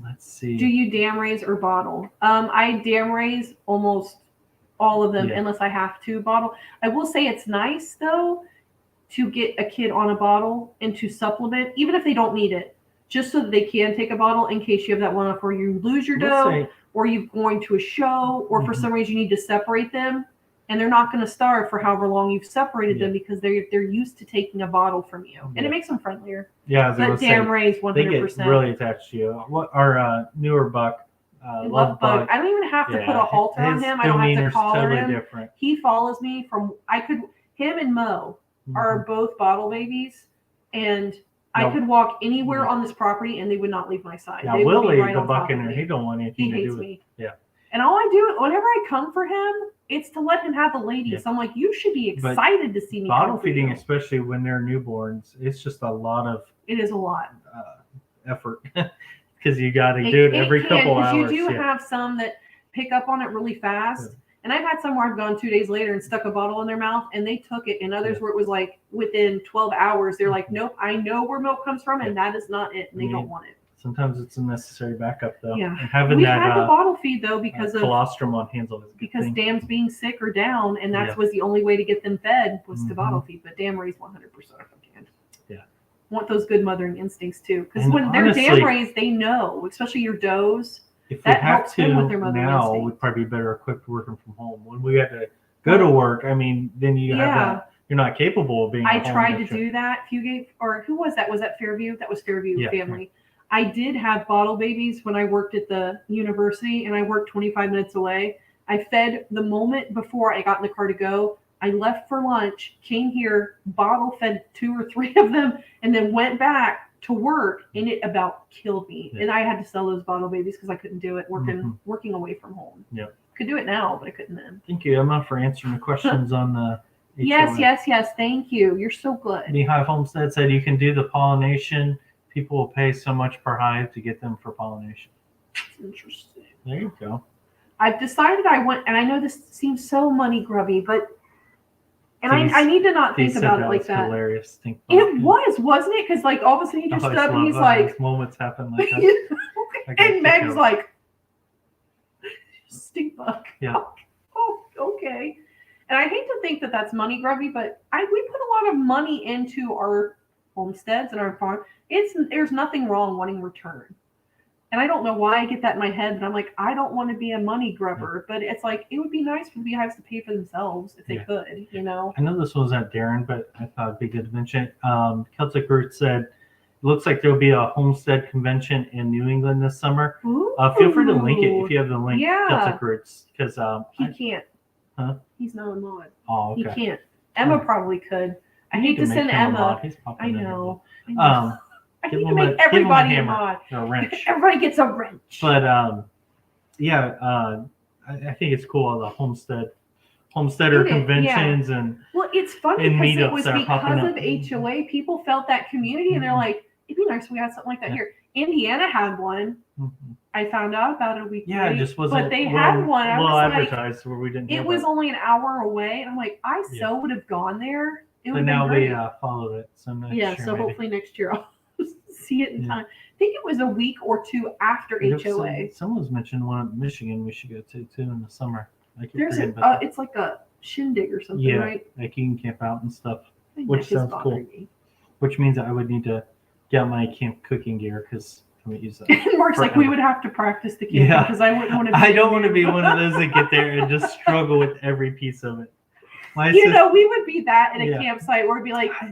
Let's see. Do you dam raise or bottle? I dam raise almost all of them unless I have to bottle. I will say it's nice though to get a kid on a bottle and to supplement, even if they don't need it, just so that they can take a bottle in case you have that one off where you lose your doe or you're going to a show or for some reason you need to separate them. And they're not going to starve for however long you've separated them because they're used to taking a bottle from you, and it makes them friendlier. Yeah, but dam raise 100%. They get really attached to you. What our newer buck, Love Bug. I don't even have to put a halter on him. I don't have to collar him. Different. He follows me from. Him and Mo are both bottle babies, and I could walk anywhere on this property, and they would not leave my side. Now Willie, the buck in there, he don't want anything to do with me. Yeah. And all I do, whenever I come for him, it's to let him have the ladies. Yeah. So I'm like, you should be excited to see me. Bottle feeding, especially when they're newborns, it's just a lot of. It is a lot. Effort because you got to do it every couple hours. You do have some that pick up on it really fast. Yeah. And I've had some where I've gone 2 days later and stuck a bottle in their mouth and they took it. And others where it was like within 12 hours, they're like, nope, I know where milk comes from and that is not it. And they don't want it. Sometimes it's a necessary backup though. Yeah. And having we had the bottle feed though because of colostrum on Hansel because dams being sick or down, and that was the only way to get them fed was to bottle feed. But dam raised 100% if I can. Yeah. Want those good mothering instincts too, because when they're dam raised, they know, especially your does. If that helps them with their mothering instincts. We'd probably be better equipped working from home. When we had to go to work, I mean, then you have that. You're not capable of being. I tried to do that. Fugate, or who was that? Was that Fairview? That was Fairview family. I did have bottle babies when I worked at the university, and I worked 25 minutes away. I fed the moment before I got in the car to go. I left for lunch, came here, bottle fed 2 or 3 of them, and then went back to work, and it about killed me. Yeah. And I had to sell those bottle babies because I couldn't do it working away from home. Yeah, could do it now, but I couldn't then. Thank you, Emma, for answering the questions on the. Yes. Thank you. You're so good. Beehive Homestead said you can do the pollination. People will pay so much per hive to get them for pollination. That's interesting. There you go. I've decided and I know this seems so money grubby, but I need to not think about it like that. Hilarious. It was, wasn't it? Because like all of a sudden he just stood up and he's like, moments happen like that. And Meg's like, stink bug. Yeah. Oh, okay. And I hate to think that that's money grubby, but we put a lot of money into our homesteads and our farm. There's nothing wrong wanting return. And I don't know why I get that in my head, but I'm like, I don't want to be a money grubber, but it's like it would be nice for the beehives to pay for themselves if they could, you know. I know this wasn't Darren, but I thought it'd be good to mention. Celtic Roots said, it looks like there'll be a homestead convention in New England this summer. Feel free to link it if you have the link, Celtic Roots, because he can't. Huh? He's not a mod. Oh, okay. He can't. Emma probably could. I hate to send Emma. I know. I need to make everybody a mod. A wrench. Everybody gets a wrench. But I think it's cool all the homesteader conventions and well, it's funny because it was because of up. HOA. People felt that community, and they're like, "It'd be nice if we had something like that here." Indiana had one. I found out about it a week later. Yeah, it just wasn't. But they had one. I was advertised where we didn't. It was only an hour away, and I'm like, I so would have gone there. But now we followed it. So next year, so hopefully next year I'll see it in time. I think it was a week or two after HOA. Someone was mentioning one in Michigan we should go to too in the summer. There's it's like a shindig or something, right? Like you can camp out and stuff, which sounds cool. Which means I would need to get out my camp cooking gear because I would use that. And Mark's like, we would have to practice the camping because I wouldn't want to. I don't want to be one of those that get there and just struggle with every piece of it. We would be that in a campsite where we'd be like, I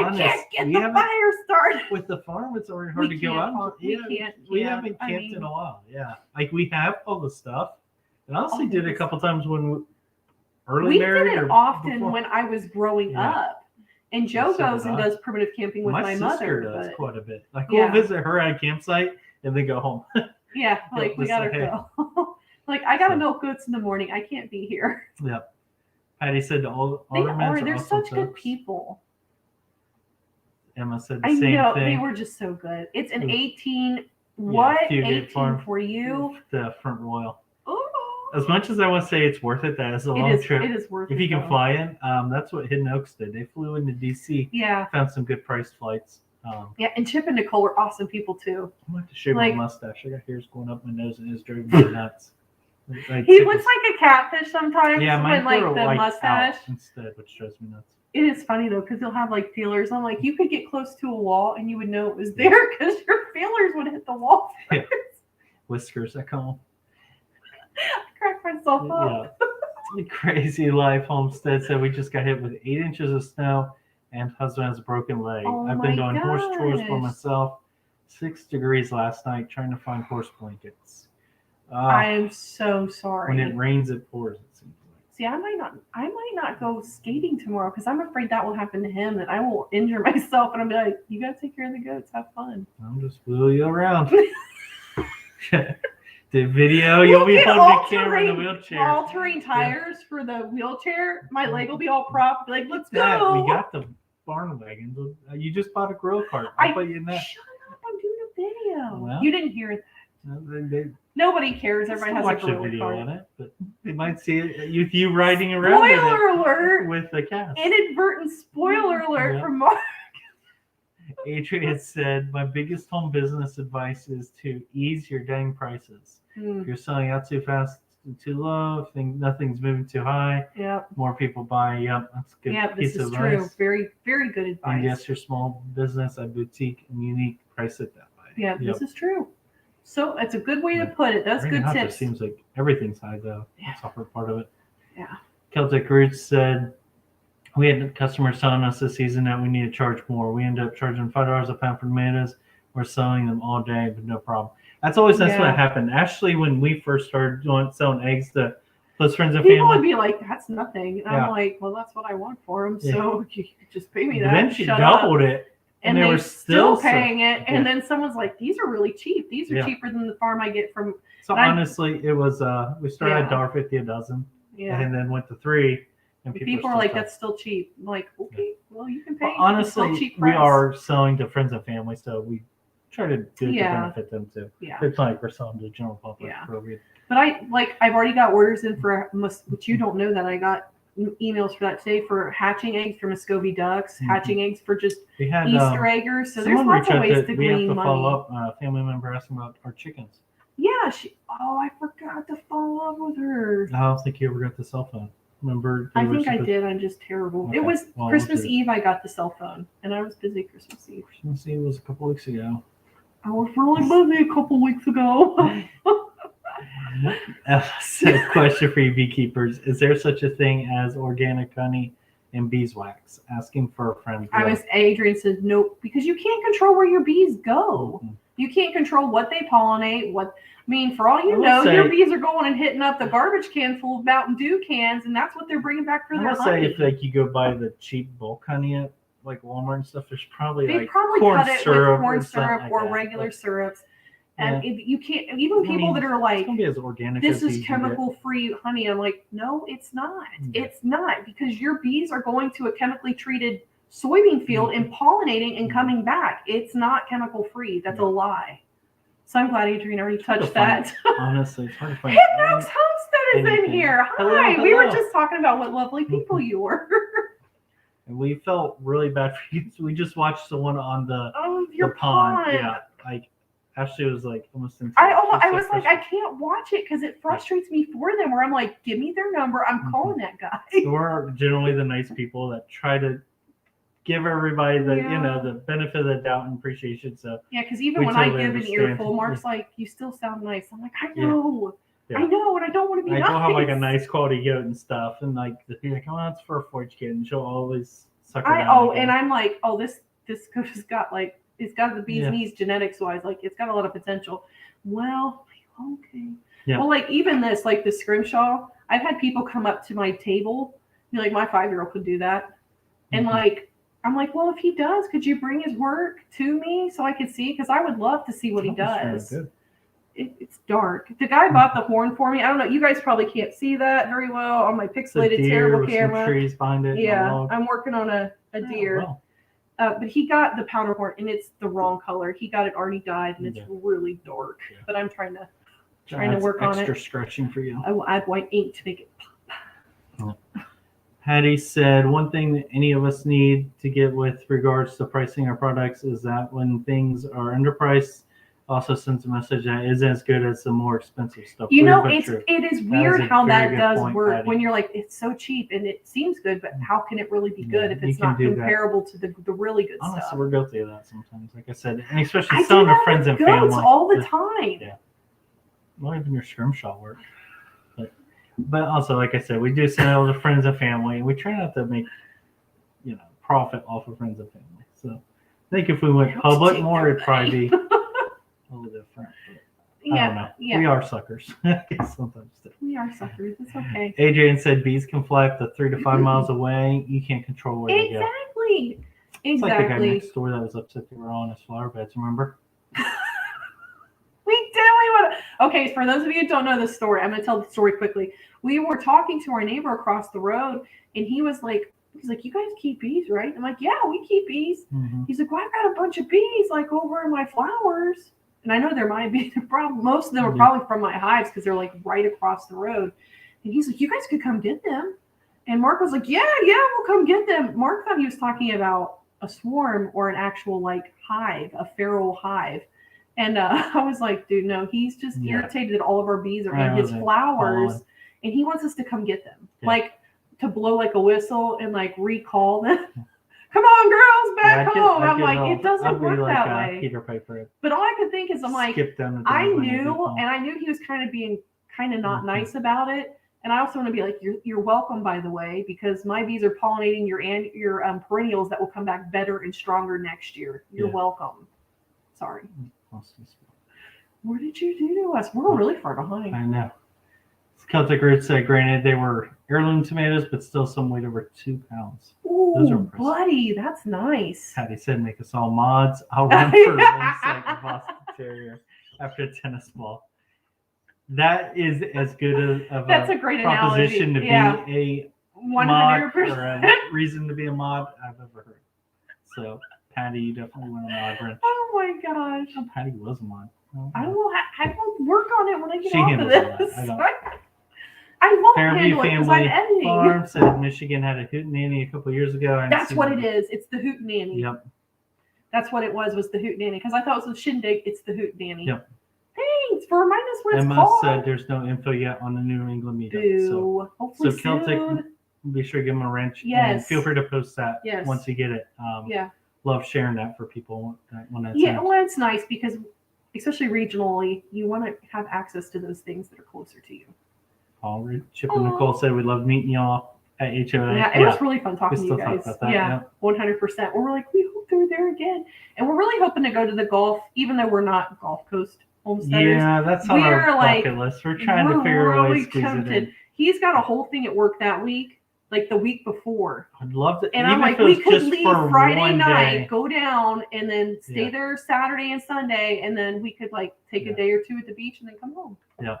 can't get the fire started. With the farm, it's already hard to go out. We haven't camped in a while. Yeah, like we have all the stuff, and I honestly did it a couple times when we did it often when I was growing up. And Joe goes and does primitive camping with my mother. Sister does quite a bit. Like we'll visit her at a campsite and then go home. Like we gotta go. Like I gotta milk goats in the morning. I can't be here. Yep. Patty said all they're such good people. Emma said the same thing. I know, they were just so good. It's an 18. What? 18 for you? The Front Royal. As much as I want to say it's worth it, that is a long trip. It is worth it. If you can fly in, that's what Hidden Oaks did. They flew into DC. Yeah. Found some good priced flights. And Chip and Nicole were awesome people too. I'm going to shave my mustache. I got hairs going up my nose and it's driving me nuts. He looks like a catfish sometimes. Yeah, when the mustache instead, which drives me nuts. It is funny though because he'll have like feelers. I'm like, you could get close to a wall and you would know it was there because your feelers would hit the wall first. Yeah. Whiskers, I call them. I cracked myself up. Yeah. Crazy life. Homestead said we just got hit with 8 inches of snow and husband has a broken leg. I've been doing horse chores for myself. 6 degrees last night trying to find horse blankets. I am so sorry. When it rains, it pours. It seems like. See, I might not go skating tomorrow because I'm afraid that will happen to him and I will injure myself and I'll be like, you gotta take care of the goats. Have fun. I'll just wheel you around. The video, you'll be holding the camera in the wheelchair. Altering tires for the wheelchair. My leg will be all propped. Like, let's go. We got the barn wagons. You just bought a grill cart. I'll put you in that. Shut up! I'm doing a video. Well, you didn't hear that. Nobody cares. Everybody has a grill video cart on it, but they might see it. You riding around. Spoiler alert! With the cast. Inadvertent spoiler alert from Mark. Adrian said, my biggest home business advice is to ease your dang prices. If you're selling out too fast, too low, nothing's moving too high, more people buy. That's a good piece of advice. This is true. Very, very good advice. And yes, your small business, a boutique and unique, price it that way. Yeah, this is true. So it's a good way to put it. That's good tips. It seems like everything's high though. That's a hard part of it. Yeah. Celtic Roots said, we had customers telling us this season that we need to charge more. We ended up charging $5 a pound for tomatoes. We're selling them all day, but no problem. That's what happened. Actually, when we first started selling eggs to close friends and family, people would be like, "That's nothing," and I'm like, "Well, that's what I want for them. So you just pay me that." Then she doubled it, and they were still paying it. And then someone's like, "These are really cheap. These are cheaper than the farm I get from." So honestly, it was we started at $1.50 a dozen, and then went to $3. And people are like, "That's still cheap." I'm like, okay, well, you can pay. But honestly, we are selling to friends and family, so we try to do it to benefit them too. Yeah, it's not like we're selling to the general public. Yeah. But I've already got orders in for, which you don't know that I got emails for that today for hatching eggs for Muscovy ducks, hatching eggs for just Easter eggers. So there's lots of ways to glean money. We have to follow up. A family member asked about our chickens. Yeah, I forgot to follow up with her. I don't think you ever got the cell phone. Remember? I think I did. I'm just terrible. Okay. It was Christmas Eve. I got the cell phone, and I was busy Christmas Eve. Christmas Eve was a couple weeks ago. I was really busy a couple weeks ago. So, question for you beekeepers: is there such a thing as organic honey and beeswax? Asking for a friend. Adrian said nope, because you can't control where your bees go. Mm-hmm. You can't control what they pollinate. For all you know, your bees are going and hitting up the garbage can full of Mountain Dew cans, and that's what they're bringing back for their honey. If you go buy the cheap bulk honey at like Walmart and stuff, there's probably they probably cut it with corn syrup or regular syrups. And you can't, even people that are like, be as organic this is chemical-free honey. I'm like, no, it's not. Yeah. It's not, because your bees are going to a chemically treated soybean field and pollinating and coming back. It's not chemical-free. That's a lie. So I'm glad Adrian already touched that. Honestly, it's hard to find. Hypnox Homestead is in here. Hi. Hello. We were just talking about what lovely people you were. And we felt really bad for you. So we just watched the one on the pond. Yeah, Ashley was like almost in. I was like, I can't watch it because it frustrates me for them. Where I'm like, give me their number. I'm calling that guy. So we're generally the nice people that try to give everybody the the benefit of the doubt and appreciation. So because even when I give an earful, Mark's like, you still sound nice. I'm like, I know. Yeah. I know, and I don't want to be nice. I will have like a nice quality goat and stuff, and like be like, oh, that's for a forage kid, and she'll always suck her down. And I'm like, oh, this goat has got like. It's got the bee's knees genetics wise, like it's got a lot of potential. Well, okay. Yeah. Well, like even this, like the scrimshaw, I've had people come up to my table, like my 5-year-old could do that. And like, I'm like, well, if he does, could you bring his work to me so I could see? Because I would love to see what he does. It's dark. The guy bought the horn for me. I don't know. You guys probably can't see that very well on my pixelated terrible camera. Some trees behind it. Yeah, I'm working on a deer. Wow. But he got the powder horn, and it's the wrong color. He got it already dyed, and it's really dark. Yeah. But I'm trying to work on it. Extra scratching for you. I will add white ink to make it pop. Hattie said, one thing that any of us need to get with regards to pricing our products is that when things are underpriced, also sends a message that isn't as good as the more expensive stuff. It is weird how that does work, Patty. When you're like, it's so cheap and it seems good, but how can it really be good if it's not comparable to the really good stuff? Honestly, we're guilty of that sometimes. Like I said, and especially selling to friends and family all the time. Yeah, not even your scrimshaw work. But also, like I said, we do sell to friends and family. We try not to make profit off of friends and family. So I think if we went public more, it'd probably be a little different. I don't know. Yeah. We are suckers. Sometimes we are suckers. It's okay. Adrian said bees can fly up to 3 to 5 miles away. You can't control where they go. Exactly. It's like the guy next door that was upset they were all in his flower beds. Remember? We definitely want to. Okay, for those of you who don't know this story, I'm going to tell the story quickly. We were talking to our neighbor across the road, and he's like, you guys keep bees, right? I'm like, yeah, we keep bees. Mm-hmm. He's like, well, I've got a bunch of bees like over in my flowers. And I know there might be a problem. Most of them are probably from my hives because they're like right across the road. And he's like, you guys could come get them. And Mark was like, yeah, we'll come get them. Mark thought he was talking about a swarm or an actual like hive, a feral hive. And I was like, dude, no, he's just irritated that all of our bees are in his flowers. And he wants us to come get them. Yeah. Like to blow like a whistle and like recall them. Come on, girls, back home. I'm like, it doesn't work that way. Peter Piper. But all I could think is, I'm like, I knew he was kind of being kind of not nice about it. And I also want to be like, you're welcome, by the way, because my bees are pollinating your perennials that will come back better and stronger next year. You're welcome. Sorry. What did you do to us? We're really far behind. I know. Celtic Roots said, granted, they were heirloom tomatoes, but still some weight over 2 pounds. Ooh, buddy, that's nice. Patty said, make us all mods. I'll run for one second Boston Terrier after a tennis ball. That is as good of a great proposition analogy. To be a mod or a reason to be a mod I've ever heard. So, Patty, you definitely want a mod wrench. Oh my gosh. Patty was a mod. I will work on it when I get off of this. I won't handle it because I'm editing. Farm said Michigan had a hootenanny a couple years ago. That's what it is. It's the hootenanny. Yep. That's what it was the hootenanny. Because I thought it was a shindig. It's the hootenanny. Yep. Thanks for reminding us what it's called. Emma said there's no info yet on the New England meetup. So hopefully Celtic, be sure to give them a wrench. Yes. And feel free to post that once you get it. love sharing that for people when that's Yeah, well, it's nice because, especially regionally, you want to have access to those things that are closer to you. Chip and Nicole said we loved meeting y'all at HOA. Yeah, it was really fun talking to you still talk guys. about that, Yeah, 100%. We're like, we hope they're there again. And we're really hoping to go to the golf, even though we're not Gulf Coast homesteaders. Yeah, that's on our bucket list. We're trying to figure a way to squeeze it in. He's got a whole thing at work that week, like the week before. I'd love to. And I'm like, we could leave Friday night, go down, and then stay there Saturday and Sunday, and then we could like take a day or two at the beach and then come home. Yeah.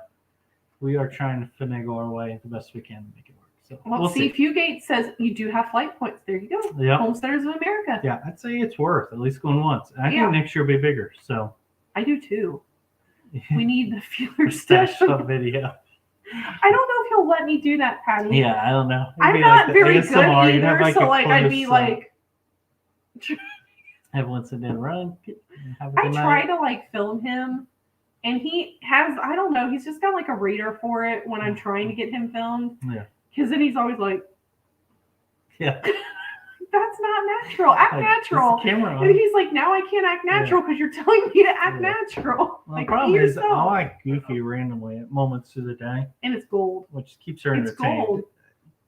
We are trying to finagle our way the best we can to make it work. So we'll see. Fugate says you do have flight points. There you go. Yeah. Homesteaders of America. Yeah, I'd say it's worth at least going once. I think next year will be bigger. So I do too. We need the feeler stash up video. I don't know if he'll let me do that, Patty. Yeah, I don't know. I'm not very good either, so like I'd be like. Everyone sit down, run. I try to like film him. And he has, I don't know, he's just got like a reader for it when I'm trying to get him filmed. Yeah. Because then he's always like, yeah, that's not natural. Act natural. Camera on. And he's like, now I can't act natural because you're telling me to act natural. Well, like, the problem is I'll act goofy randomly at moments through the day. And it's gold. Which keeps her entertained. Gold.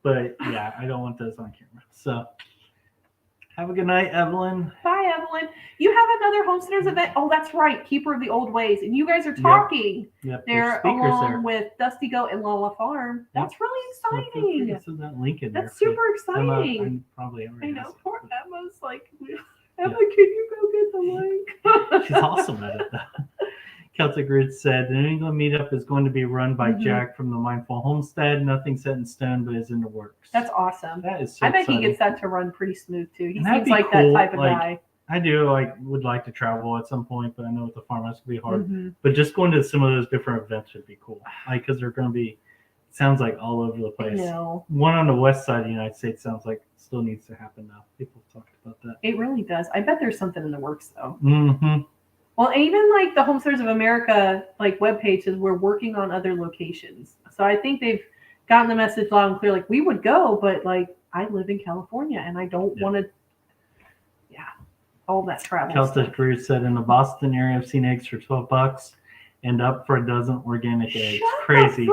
But yeah, I don't want those on camera. So have a good night, Evelyn. Bye, Evelyn. You have another homesteaders event. Oh, that's right. Keeper of the Old Ways. And you guys are talking. Yep. They're along with Dusty Goat and Lala Farm. That's really exciting. So that link in there. That's super exciting. Emma, probably I know. Poor Emma's like, Emma, can you go get the link? She's awesome at it, though. Celtic Roots said the New England meetup is going to be run by Jack from the Mindful Homestead. Nothing set in stone, but is in the works. That's awesome. That is so I bet exciting. he gets that to run pretty smooth too. He seems like that type of guy. I do would like to travel at some point, but I know with the farmhouse can be hard. But just going to some of those different events would be cool. Because they're going to be, sounds like all over the place. One on the west side of the United States sounds like still needs to happen now. People have talked about that. It really does. I bet there's something in the works though. Mm-hmm. Well, even like the Homesteaders of America like webpage says we're working on other locations. So I think they've gotten the message loud and clear. Like we would go, but like I live in California and I don't want to. Yeah, all that travel. Celtic Roots said in the Boston area, I've seen eggs for $12 and up for a dozen organic eggs. Crazy.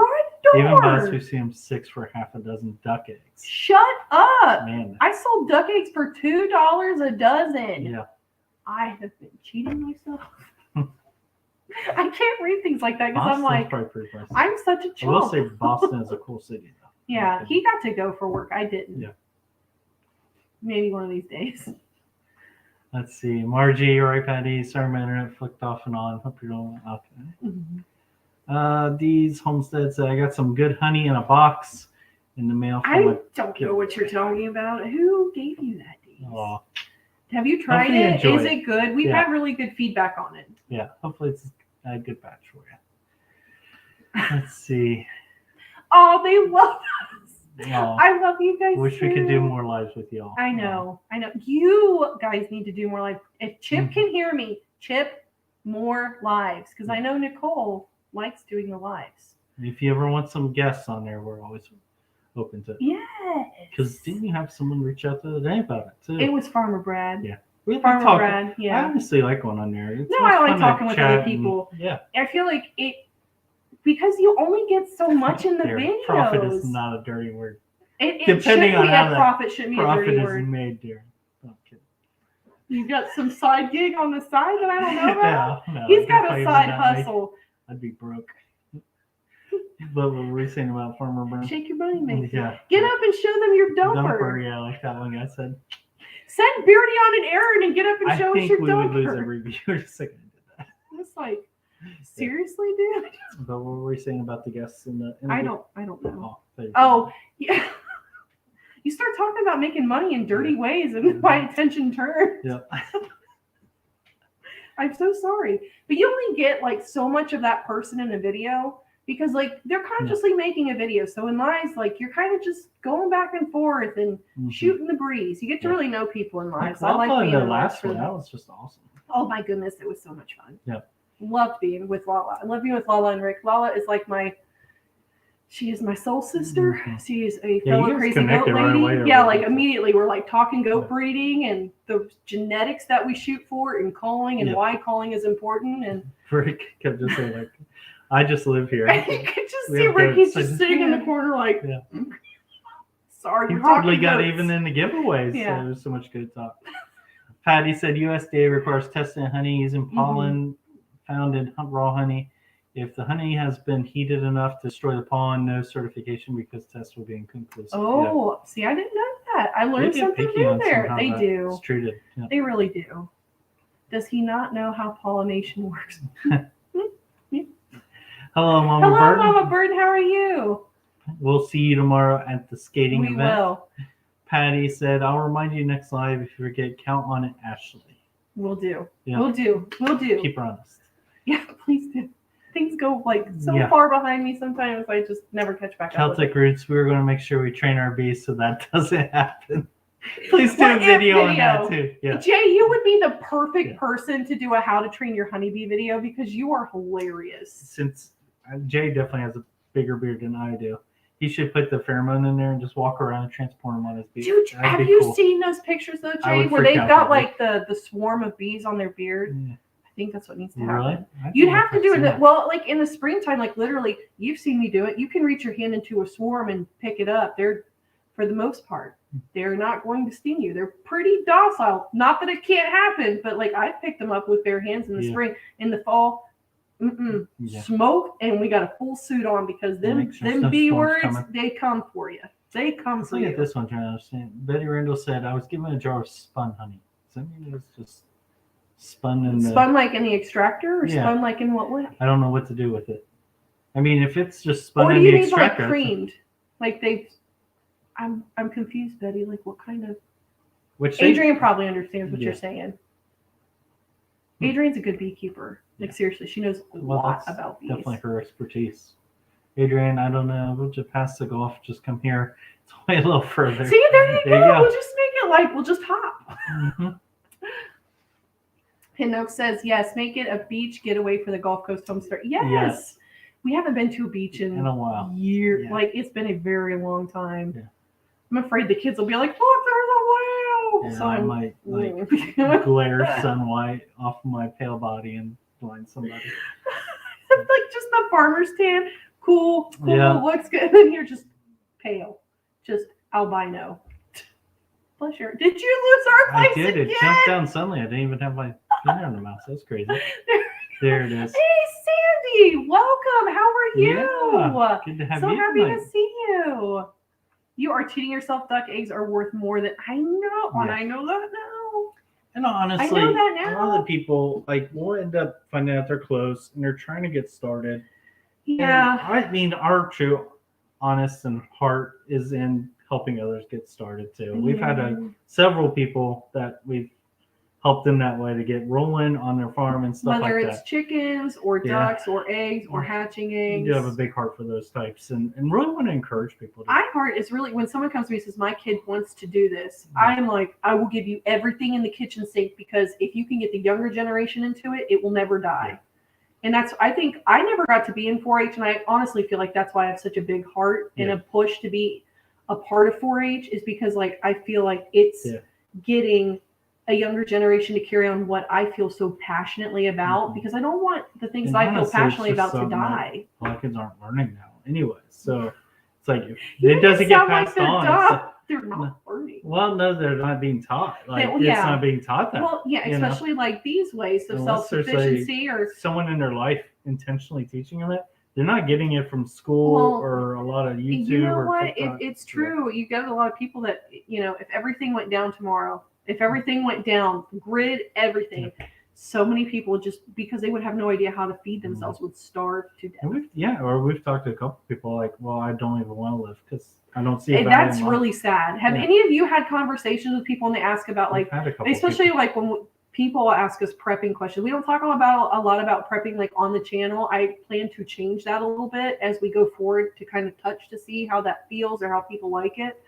Even Buzz, we've seen them 6 for half a dozen duck eggs. Shut up! Man, I sold duck eggs for $2 a dozen. Yeah. I have been cheating myself. I can't read things like that because I'm like, I'm such a chump. I will say Boston is a cool city, though. Yeah, he got to go for work. I didn't. Yeah. Maybe one of these days. Let's see. Margie, all right, Patty. Sorry, my internet flicked off and on. Hope you're doing okay. These homesteads said I got some good honey in a box in the mail. I don't know what you're talking about. Who gave you that, Deez? Oh. Have you tried it? Is it good? We've had really good feedback on it. Yeah, hopefully it's a good batch for you. Let's see. Oh, they love us. Oh, I love you guys. Wish we could do more lives with y'all. I know. I know. You guys need to do more lives. If Chip can hear me, Chip, more lives. Because I know Nicole likes doing the lives. If you ever want some guests on there, we're always open to it. Yes. Because didn't you have someone reach out the other day about it too? It was Farmer Brad. Yeah. Farmer Brad. Yeah. I honestly like going on there. It's I like talking with other people. Yeah. I feel like it because you only get so much in the videos. Profit is not a dirty word. Depending on how profit shouldn't be a dirty word. Profit is made, dear. No, I'm kidding. You got some side gig on the side that I don't know about? No, he's got a side hustle. I'd be broke. But what were we saying about Farmer Brad? Shake your money, man. Yeah. Get up and show them your dumper. Yeah, like that one guy said. Send Beardy on an errand and get up and show us your dumper. I think we would lose every viewer the second I did that. It's like, seriously, dude? But what were we saying about the guests in the I don't know. Oh, yeah. You start talking about making money in dirty ways and my attention turns. Yeah. I'm so sorry. But you only get like so much of that person in a video because like they're consciously making a video. So in lives, like you're kind of just going back and forth and shooting the breeze. You get to really know people in lives. I like being in lives for them. That was just awesome. Oh my goodness, it was so much fun. Yeah. Loved being with Lala. I love being with Lala and Rick. Lala is like my She is my soul sister. Mhm. She is a Yeah, you fellow guys crazy goat connected right lady. away over Yeah, the like pizza. immediately we're like talking goat Yeah. breeding and the genetics that we shoot for and calling and Yeah. why calling is important. And Rick kept just saying like, I just live here. you could just We see have Ricky's goats. just sitting in the corner like, Yeah. sorry, He we're probably talking got goats. even in the giveaways. Yeah. So there's so much good talk. Patty said USDA requires testing honey using pollen found in raw honey. If the honey has been heated enough to destroy the pollen, no certification because tests will be inconclusive. Oh, see, I didn't know that. I learned They get something picky new on there. somehow They that do. it's treated. Yeah. They really do. Does he not know how pollination works? Hello, Mama Hello, Bird. Mama Bird. How are you? We'll see you tomorrow at the skating We event. will. Patty said, I'll remind you next live if you forget, count on it, Ashley. We'll do. Yeah. We'll do. We'll do. Keep her honest. Yeah, please do. Things go like so Yeah. far behind me sometimes I just never catch back up. Celtic Roots, we were going to make sure we train our bees so that doesn't happen. Please do What a if video on that too. Yeah. Jay, you would be the perfect person to do a how to train your honeybee video because you are hilarious. Since Jay definitely has a bigger beard than I do, he should put the pheromone in there and just walk around and transport them on his bees. Dude, That'd have be you cool. seen those pictures though, I Jay, would where freak they've out, got probably. like the swarm of bees on their beard? Yeah. I think that's what needs to happen. Really? You'd have to do it. Well, like in the springtime, like literally, you've seen me do it. You can reach your hand into a swarm and pick it up. They're, for the most part, they're not going to sting you. They're pretty docile. Not that it can't happen, but like I've picked them up with bare hands in the spring. In the fall, smoke, and we got a full suit on because them B words, they come for you. They come for you. Look at this one, trying to understand. Betty Randall said, I was given a jar of spun honey. Does that mean it was just spun in the... Spun like in the extractor, or spun like in what way? I don't know what to do with it. I mean, if it's just spun or in do you the mean extractor... like creamed? Like they've... I'm confused, Betty. Like what kind of... Adrian probably understands what you're saying. Adrian's a good beekeeper. Like seriously, she knows a lot about bees. Definitely her expertise. Adrian, I don't know. We'll just pass the golf. Just come here. It's way a little further. See, there you go. We'll just make it like we'll just hop. Pinnock says yes. Make it a beach getaway for the Gulf Coast homestead. Yes. We haven't been to a beach in a while. Years. Yeah. Like it's been a very long time. Yeah. I'm afraid the kids will be like, "Look, there's a whale." Yeah, so I might like glare sun white off my pale body and blind somebody. Like just the farmer's tan, cool, looks good, and then you're just pale, just albino. Bless your. Did you lose our place? I did. Again? It jumped down suddenly. I didn't even have my finger in the mouth. That's crazy. There it is. Hey, Sandy, welcome. How are you? Yeah, good to have you. So happy to see you. You are cheating yourself. Duck eggs are worth more than I know, and I know that now. And honestly, a lot of the people like will end up finding out they're close and they're trying to get started. Yeah, and I mean, our true, honest, and heart is in helping others get started too. Yeah. We've had several people that we've helped them that way to get rolling on their farm and stuff whether like that. It's chickens or ducks or eggs or hatching eggs. You have a big heart for those types and really want to encourage people. My heart is really, when someone comes to me and says, my kid wants to do this, I am like, I will give you everything in the kitchen sink because if you can get the younger generation into it, it will never die. Yeah. And that's, I think, I never got to be in 4-H, and I honestly feel like that's why I have such a big heart and a push to be a part of 4-H is because, like, I feel like it's getting a younger generation to carry on what I feel so passionately about because I don't want the things I feel passionately about to die. A lot of kids aren't learning now anyway. So it's like, if it doesn't get passed on. They're not learning. Well, no, they're not being taught. Like it's not being taught that. Well, yeah, especially like these ways of self-sufficiency or someone in their life intentionally teaching them it. They're not getting it from school or a lot of YouTube. You know or what? It's true. You get a lot of people that, you know, if everything went down tomorrow, if everything went down, grid, everything, so many people just because they would have no idea how to feed themselves would starve to death. Or we've talked to a couple people like, well, I don't even want to live because I don't see it. That's really sad. Have any of you had conversations with people and they ask about like, especially like when people ask us prepping questions? We don't talk about a lot about prepping like on the channel. I plan to change that a little bit as we go forward to kind of touch to see how that feels or how people like it.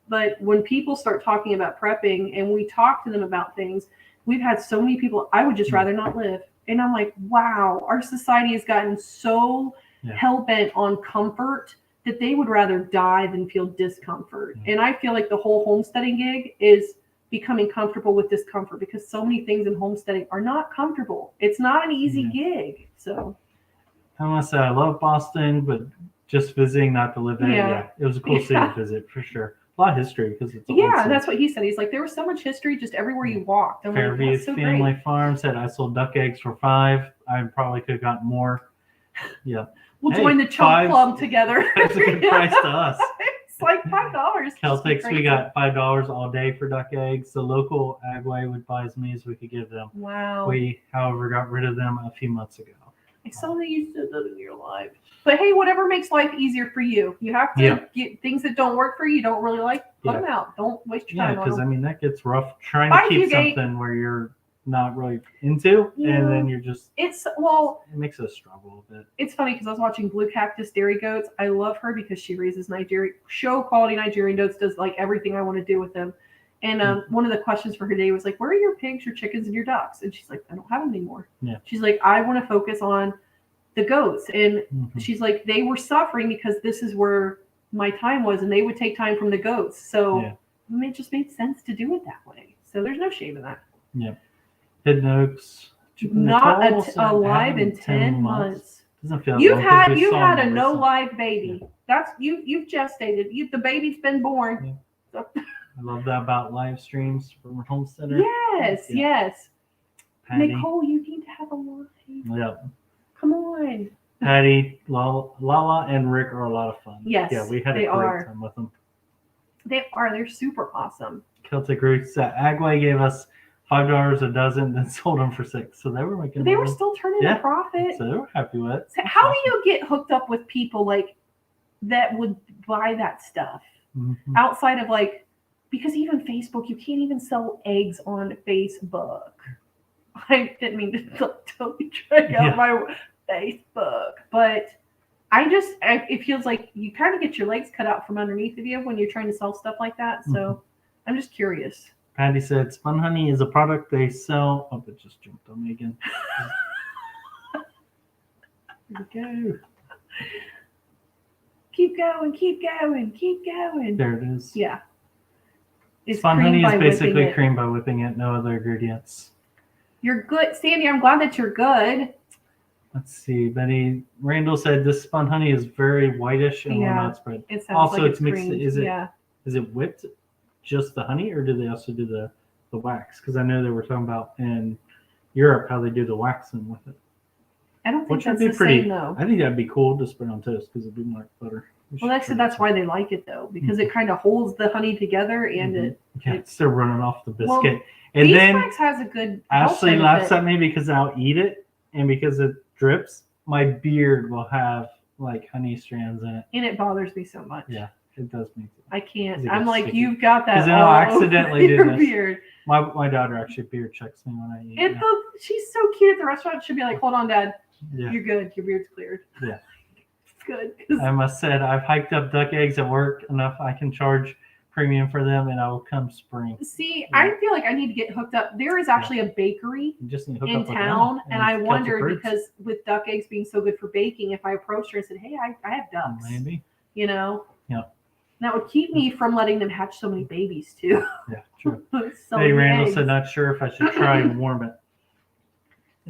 But when people start talking about prepping and we talk to them about things, we've had so many people, I would just rather not live. And I'm like, wow, our society has gotten so hell-bent on comfort that they would rather die than feel discomfort. And I feel like the whole homesteading gig is becoming comfortable with discomfort because so many things in homesteading are not comfortable. It's not an easy gig. So I must say I love Boston, but just visiting, not to live there. Yeah, it was a cool city to visit for sure. A lot of history because it's that's what he said. He's like, there was so much history just everywhere you walked. I'm Fairview like, so Family great. Farm said I sold duck eggs for $5. I probably could have gotten more. Yeah. We'll join the chunk club together. That's a good price to us. It's like $5. Celtics, we got $5 all day for duck eggs. The local Agway would buy as many as we could give them. Wow. We, however, got rid of them a few months ago. I saw that you said that in your life. But hey, whatever makes life easier for you. You have to get things that don't work for you, don't really like, put them out. Don't waste your time on them. Because I mean, that gets rough trying to keep something where you're not really into, and then you're just it makes it a struggle a bit. It's funny because I was watching Blue Cactus Dairy Goats. I love her because she raises show quality Nigerian goats, does like everything I want to do with them. And one of the questions for her day was like, where are your pigs, your chickens, and your ducks? And she's like, I don't have them anymore. She's like, I want to focus on the goats. And she's like, they were suffering because this is where my time was, and they would take time from the goats. So it just made sense to do it that way. So there's no shame in that. Yeah. Hidden Oaks. Not alive in 10 months. Doesn't feel you've had a no live baby. That's you've gestated. The baby's been born. So. I love that about live streams from Homesteader. Yes. Patty. Nicole, you need to have a live. Yeah. Come on. Patty, Lala, and Rick are a lot of fun. Yes. Yeah, we had a great time with them. They are. They're super awesome. Celtic Roots. Agway gave us $5 a dozen, then sold them for $6. So they were making. They were still turning a profit. So they were happy with it. So how do you get hooked up with people like that would buy that stuff outside of like? Because even Facebook, you can't even sell eggs on Facebook. I didn't mean to totally drag out my Facebook, but it feels like you kind of get your legs cut out from underneath of you when you're trying to sell stuff like that. So I'm just curious. Patty said, Spun Honey is a product they sell. Oh, it just jumped on me again. Here we go. Keep going. There it is. Yeah. Spun Honey is basically cream by whipping it, no other ingredients. You're good. Sandy, I'm glad that you're good. Let's see. Betty Randall said this Spun Honey is very whitish and will not spread. It sounds also, like it's mixed. Creamed. Is it whipped just the honey, or do they also do the wax? Because I know they were talking about in Europe how they do the waxing with it. I don't think that's the same though. I think that'd be cool to spread on toast because it'd be more like butter. Well, that's why they like it though, because it kind of holds the honey together and it's still running off the biscuit. Well, and then beeswax has a good. Ashley laughs at me because I'll eat it, and because it drips, my beard will have like honey strands in it. And it bothers me so much. Yeah, it does me. I can't. I'm like, sticky. You've got that. Because then I'll accidentally do this. Beard. My daughter actually beard checks me when I eat. She's so cute at the restaurant. She'll be like, "Hold on, Dad. Yeah. You're good. Your beard's cleared." Yeah. Good. I must said I've hiked up duck eggs at work enough I can charge premium for them, and I will come spring. See, I feel like I need to get hooked up. There is actually a bakery in town, and I wondered because with duck eggs being so good for baking, if I approached her and said, "Hey, I have ducks," maybe Yeah. That would keep me from letting them hatch so many babies too. Yeah, true. Hey, Randall said not sure if I should try and warm it.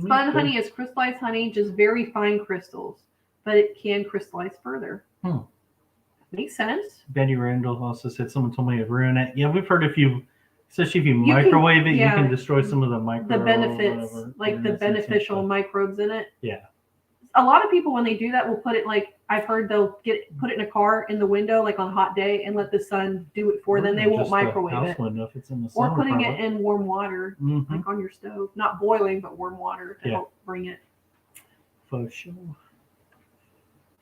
Spun honey is crystallized honey, just very fine crystals. But it can crystallize further. Makes sense. Betty Randall also said someone told me to ruin it. Yeah, we've heard especially if you microwave it, you can destroy some of the benefits, like the beneficial microbes in it. Yeah. A lot of people, when they do that, will put it I've heard they'll put it in a car in the window, like on a hot day, and let the sun do it for them. They won't microwave it. Window if it's in the summer, or putting it in warm water, like on your stove. Not boiling, but warm water to help bring it. For sure.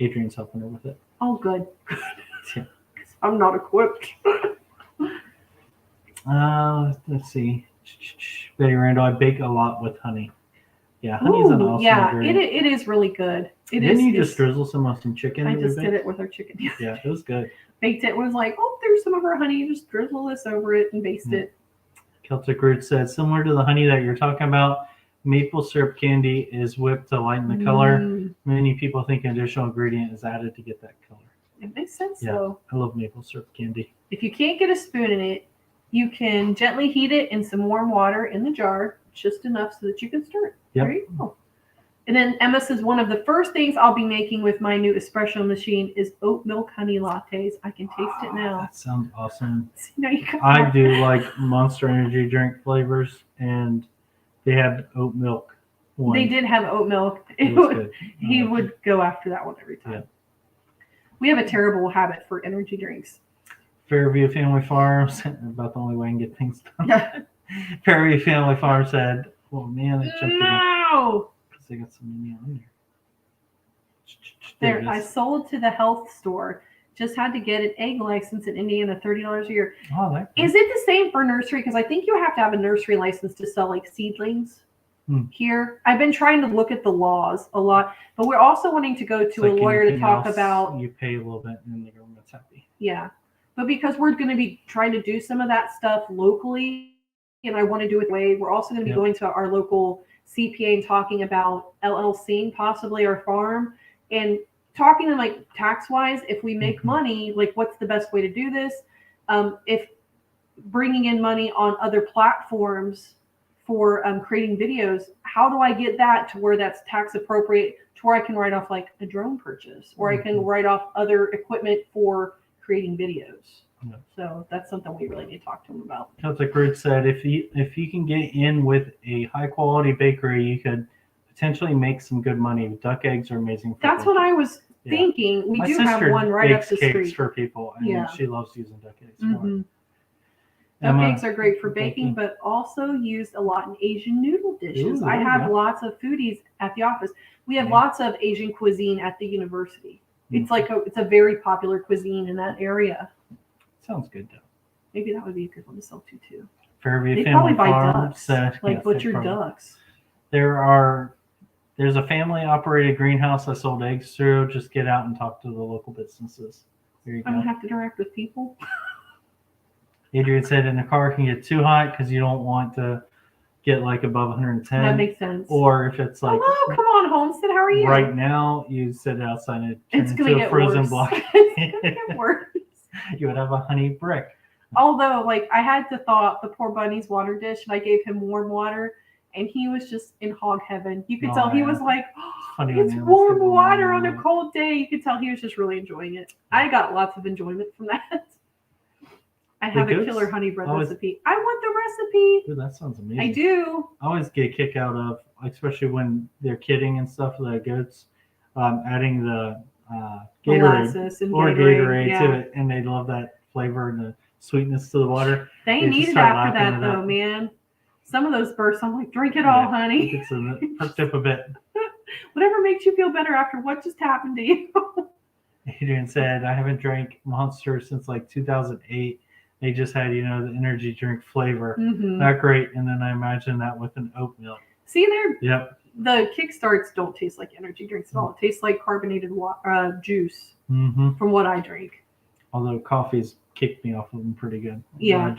Adrian's helping her with it. Oh, good. I'm not equipped. Let's see. Betty Randall, I bake a lot with honey. Yeah, honey's an awesome ingredient. it is really good. Didn't you just drizzle some on some chicken? I just did it with our chicken. Yeah, it was good. Baked it. Was like, there's some of our honey. Just drizzle this over it and baste it. Celtic Root said, similar to the honey that you're talking about, maple syrup candy is whipped to lighten the color. Many people think an additional ingredient is added to get that color. It makes sense Yeah. though. I love maple syrup candy. If you can't get a spoon in it, you can gently heat it in some warm water in the jar, just enough so that you can stir it. Yep. There you go. And then Emma says one of the first things I'll be making with my new espresso machine is oat milk honey lattes. I can taste it now. That sounds awesome. See, now you got I more. do like Monster Energy drink flavors, and they had oat milk one. They did have oat milk. It was good. He would go after that one every time. Yeah. We have a terrible habit for energy drinks. Fairview Family Farms, about the only way I can get things done. Fairview Family Farm said, "Oh man, I jumped No! because they got some mini on There, it I is. sold to the health store. Just had to get an egg license in Indiana, $30 a year. Oh, that Is it the same for nursery? Because I think you have to have a nursery license to sell like seedlings here. I've been trying to look at the laws a lot, but we're also wanting to go to a lawyer to talk about. You pay a little bit, and the government's happy. Yeah, but because we're going to be trying to do some of that stuff locally, and I want to do it way, we're also going to be going to our local CPA and talking about LLCing possibly our farm and talking to like tax wise, if we make money, like what's the best way to do this? If bringing in money on other platforms for creating videos, how do I get that to where that's tax appropriate to where I can write off like a drone purchase or I can write off other equipment for creating videos. Yeah. So that's something we really need to talk to him about. Because like Ruth said, if you can get in with a high quality bakery, you could potentially make some good money. Duck eggs are amazing. That's what I was thinking. We My do have sister one right up bakes the cakes street. for people, and she loves using duck eggs. Duck eggs are great for baking, but also used a lot in Asian noodle dishes. Ooh, I have lots of foodies at the office. We have lots of Asian cuisine at the university. It's like it's a very popular cuisine in that area. Sounds good though. Maybe that would be a good one to sell to too. Fairview They Family probably buy Farms, ducks, like butchered ducks. There's a family operated greenhouse I sold eggs through. Just get out and talk to the local businesses. There you I'm gonna go. have to interact with people. Adrian said in the car can get too hot because you don't want to get like above 110. That makes sense. Or if it's like, hello, come on, Homestead, how are you? right now, you sit outside and it turns It's gonna into a get frozen worse. block. It's gonna get worse. You would have a honey brick. Although, like, I had to thaw out the poor bunny's water dish, and I gave him warm water, and he was just in hog heaven. You could tell he was like, Funny it's when warm animals get water on warm. a cold day. You could tell he was just really enjoying it. I got lots of enjoyment from that. I have a killer honey bread recipe. I want the recipe. Dude, that sounds amazing. I do. I always get a kick out of, especially when they're kidding and stuff, the goats, adding the Gatorade or Gatorade to it, and they love that flavor and the sweetness to the water. They just needed start after lapping that it though, up. man. Some of those bursts, I'm like, drink it all, honey. It's perked up a bit. Whatever makes you feel better after what just happened to you. Adrian said, I haven't drank Monster since like 2008. They just had, the energy drink flavor. Not great. And then I imagine that with an oat milk. See, the Kickstarts don't taste like energy drinks at all. It tastes like carbonated juice from what I drink. Although coffee's kicked me off of them pretty good. Yeah.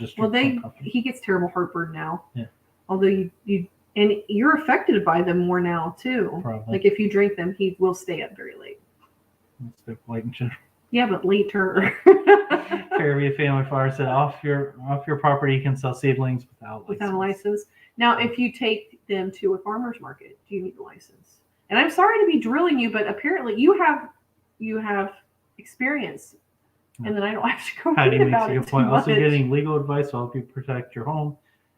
He gets terrible heartburn now. Yeah. Although you're affected by them more now too. Probably. Like if you drink them, he will stay up very late. That's late and general. Yeah, but later. Fairview Family Farm said, off your property, you can sell seedlings without a license. Now, if you take them to a farmer's market, do you need a license? And I'm sorry to be drilling you, but apparently you have experience, and then I don't have to go read about it too much. Also, getting legal advice will help you protect your home